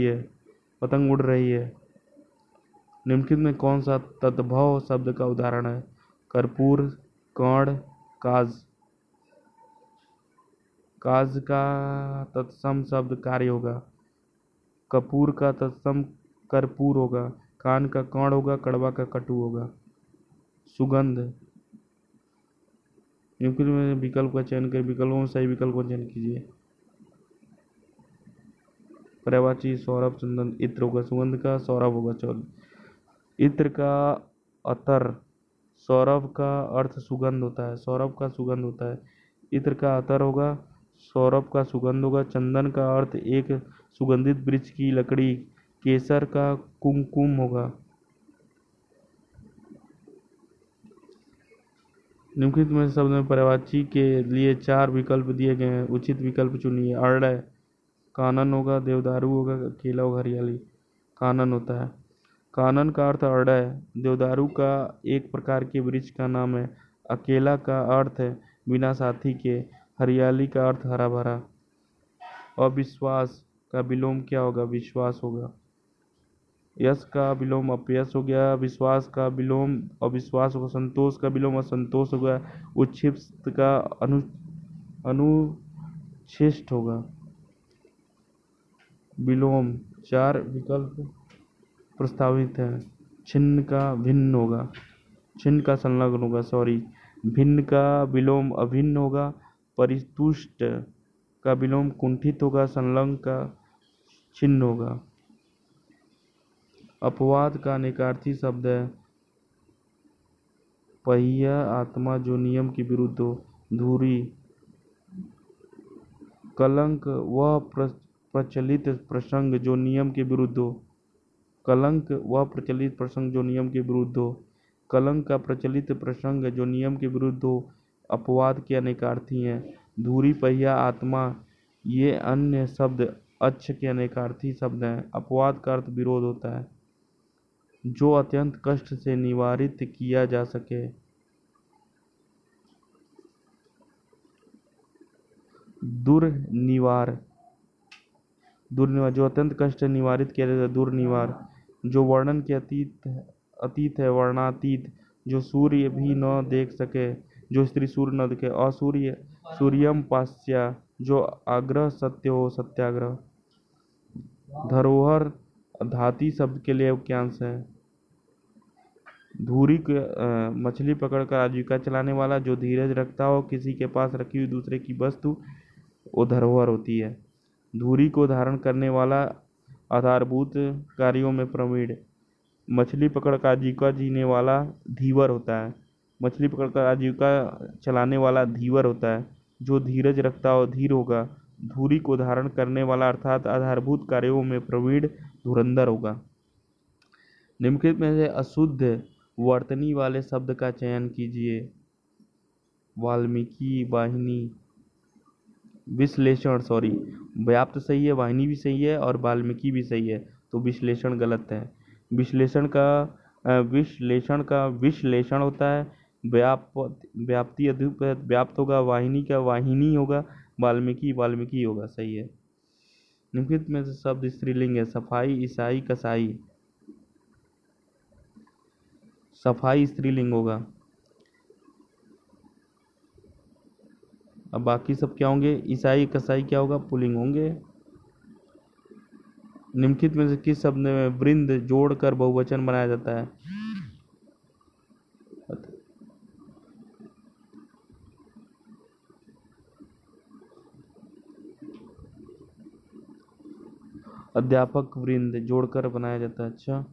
है। पतंग उड़ रही है। निम्नलिखित में कौन सा तद्भव शब्द का उदाहरण है? कर्पूर, कर्ण, काज। काज का तत्सम शब्द कार्य होगा। कपूर का तत्सम कर्पूर होगा। कान का कर्ण होगा, कड़वा का कटु होगा। सुगंध। निम्नलिखित में विकल्प का चयन करें। विकल्पों में सही विकल्प का चयन कीजिए। पर्यायवाची सौरभ, चंदन, इत्र होगा। सुगंध का सौरभ होगा। चौल। इत्र का अतर, सौरभ का अर्थ सुगंध होता है। सौरभ का सुगंध होता है। इत्र का अतर होगा, सौरभ का सुगंध होगा। चंदन का अर्थ एक सुगंधित वृक्ष की लकड़ी। केसर का कुमकुम होगा। निम्नलिखित में शब्द में पर्यायवाची के लिए 4 विकल्प दिए गए हैं, उचित विकल्प चुनिए। अरड़य, कानन होगा। देवदारू होगा, केला होगा, हरियाली। कानन होता है। कानन का अर्थ अरड़य। देवदारू का एक प्रकार के वृक्ष का नाम है। अकेला का अर्थ है बिना साथी के। हरियाली का अर्थ हरा भरा। अविश्वास का विलोम क्या होगा? विश्वास होगा। यश का विलोम अपयश हो गया। विश्वास का विलोम अविश्वास होगा। संतोष का विलोम असंतोष होगा। उच्छिष्ट का अनुच्छिष्ट होगा। विलोम 4 विकल्प प्रस्तावित है। छिन्न का भिन्न होगा। छिन्न का संलग्न होगा, सॉरी। भिन्न का विलोम अभिन्न होगा। परितुष्ट का विलोम कुंठित होगा। संलग्न का छिन्न होगा। अपवाद का अनेकार्थी शब्द है। पहिया, आत्मा जो नियम के विरुद्ध हो। धुरी। कलंक वह प्रचलित प्रसंग जो नियम के विरुद्ध हो। कलंक वह प्रचलित प्रसंग जो नियम के विरुद्ध हो। कलंक का प्रचलित प्रसंग जो नियम के विरुद्ध हो। अपवाद के अनेकार्थी हैं। धुरी, पहिया, आत्मा ये अन्य शब्द अच्छ के अनेकार्थी शब्द हैं। अपवाद का अर्थ विरोध होता है। जो अत्यंत कष्ट से निवारित किया जा सके। दुर्निवार, दुर्निवार जो अत्यंत कष्ट से निवारित किया जाता है, दुर्निवार। जो वर्णन के अतीत है, वर्णातीत। जो सूर्य भी न देख सके, जो स्त्री सूर्य न देखे। असूर्य, सूर्यम पास्या जो आग्रह सत्य हो, सत्याग्रह। धरोहर धाती शब्द के लिए वाक्यांश है। धुरी मछली पकड़कर आजीविका चलाने वाला। जो धीरज रखता हो, किसी के पास रखी हुई दूसरे की वस्तु, वो धरोहर होती है। धुरी को धारण करने वाला, आधारभूत कार्यों में प्रवीण। मछली पकड़कर आजीविका जीने वाला धीवर होता है। मछली पकड़कर आजीविका चलाने वाला धीवर होता है। जो धीरज रखता हो, धीर होगा। धुरी को धारण करने वाला अर्थात आधारभूत कार्यों में प्रवीण धुरंधर होगा। निम्नलिखित में से अशुद्ध वर्तनी वाले शब्द का चयन कीजिए। वाल्मीकि, वाहिनी। विश्लेषण, सॉरी, व्याप्त सही है, वाहिनी भी सही है और वाल्मीकि भी सही है, तो विश्लेषण गलत है। विश्लेषण का विश्लेषण होता है। व्याप्ति अधिक व्याप्त होगा। वाहिनी का वाहिनी होगा। वाल्मीकि वाल्मीकि होगा, सही है। निम्नलिखित में से शब्द स्त्रीलिंग है। सफाई, ईसाई, कसाई। सफाई स्त्रीलिंग होगा। अब बाकी सब क्या होंगे? ईसाई, कसाई क्या होगा? पुल्लिंग होंगे। निम्नलिखित में से किस शब्द में वृंद जोड़कर बहुवचन बनाया जाता है? अध्यापक वृंद जोड़कर बनाया जाता है। अच्छा,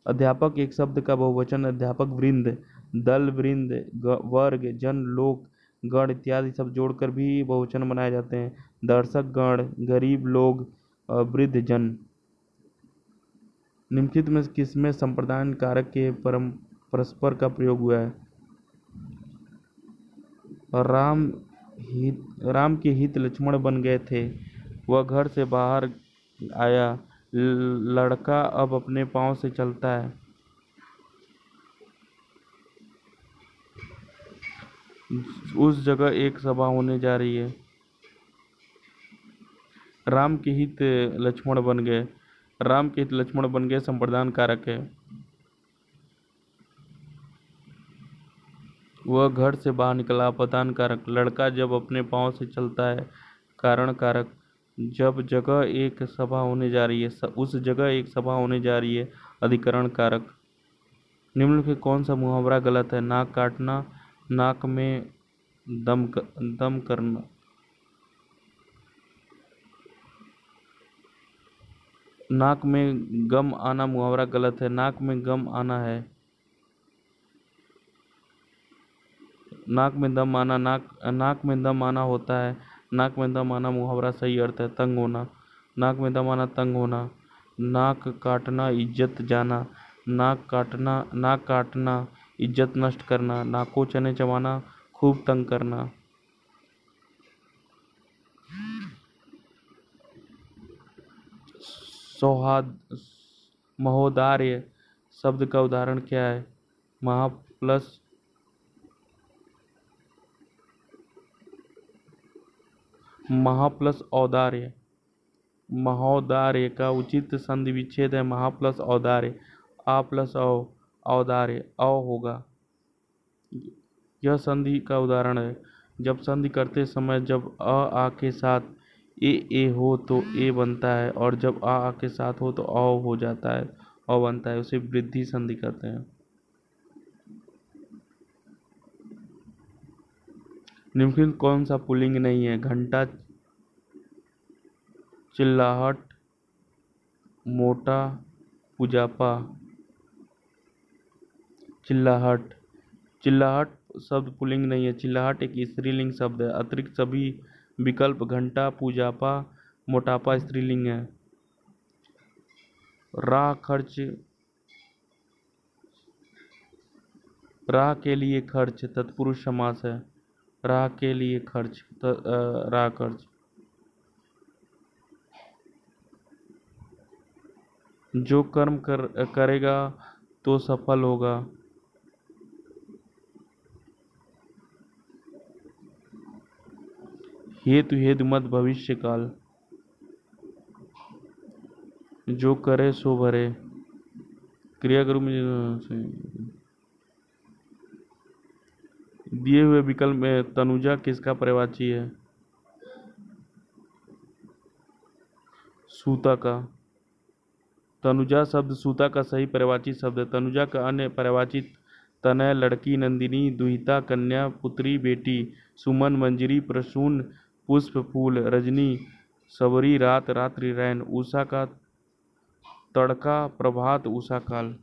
अध्यापक एक शब्द का बहुवचन अध्यापक वृंद। दल, वृंद, वर्ग, जन, लोक, गण इत्यादि सब जोड़कर भी बहुवचन बनाए जाते हैं। दर्शक गण, गरीब लोग, वृद्ध जन। निम्नलिखित में किसमें संप्रदान कारक के परस्पर का प्रयोग हुआ है? राम के हित लक्ष्मण बन गए थे। वह घर से बाहर आया। लड़का अब अपने पांव से चलता है। उस जगह एक सभा होने जा रही है। राम के हित लक्ष्मण बन गए। राम के हित लक्ष्मण बन गए संप्रदान कारक है। वह घर से बाहर निकला, अपदान कारक। लड़का जब अपने पांव से चलता है, कारण कारक। जब जगह एक सभा होने जा रही है, उस जगह एक सभा होने जा रही है, अधिकरण कारक। निम्नलिखित कौन सा मुहावरा गलत है? नाक काटना, नाक में दम करना। नाक में गम आना मुहावरा गलत है। नाक में गम आना है। नाक में दम आना, नाक में दम आना होता है। नाक में दम आना मुहावरा सही अर्थ है तंग होना। नाक में दम आना तंग होना। नाक काटना, इज्जत जाना। नाक काटना इज्जत नष्ट करना। नाको चने चबाना, खूब तंग करना। महोदार्य शब्द का उदाहरण क्या है? महा प्लस औदार्य। महोदार्य का उचित संधि विच्छेद है महा प्लस औदार्य। आ प्लस औदार्य औ होगा। यह संधि का उदाहरण है। जब संधि करते समय जब आ के साथ ए हो तो ए बनता है, और जब आ के साथ हो तो हो जाता है, बनता है। उसे वृद्धि संधि कहते हैं। निम्नलिखित कौन सा पुल्लिंग नहीं है? घंटा, चिल्लाहट, मोटा, पुजापा। चिल्लाहट शब्द पुल्लिंग नहीं है। चिल्लाहट एक स्त्रीलिंग शब्द है। अतिरिक्त सभी विकल्प घंटा, पुजापा, मोटापा स्त्रीलिंग है। राह के लिए खर्च तत्पुरुष समास है। राह के लिए खर्च, राह खर्च। जो कर्म करेगा तो सफल होगा। हेतु हेतु मत भविष्य काल। जो करे सो भरे। क्रिया के रूप में दिए हुए विकल्प में तनुजा किसका पर्यायवाची है? सूता का। तनुजा शब्द सूता का सही पर्यायवाची शब्द है। तनुजा का अन्य पर्यायवाची तनय, लड़की, नंदिनी, दुहिता, कन्या, पुत्री, बेटी, सुमन, मंजरी, प्रसून, पुष्प, फूल, रजनी, सबरी, रात, रात्रि, रैन, उषा का तड़का, प्रभात, उषा काल।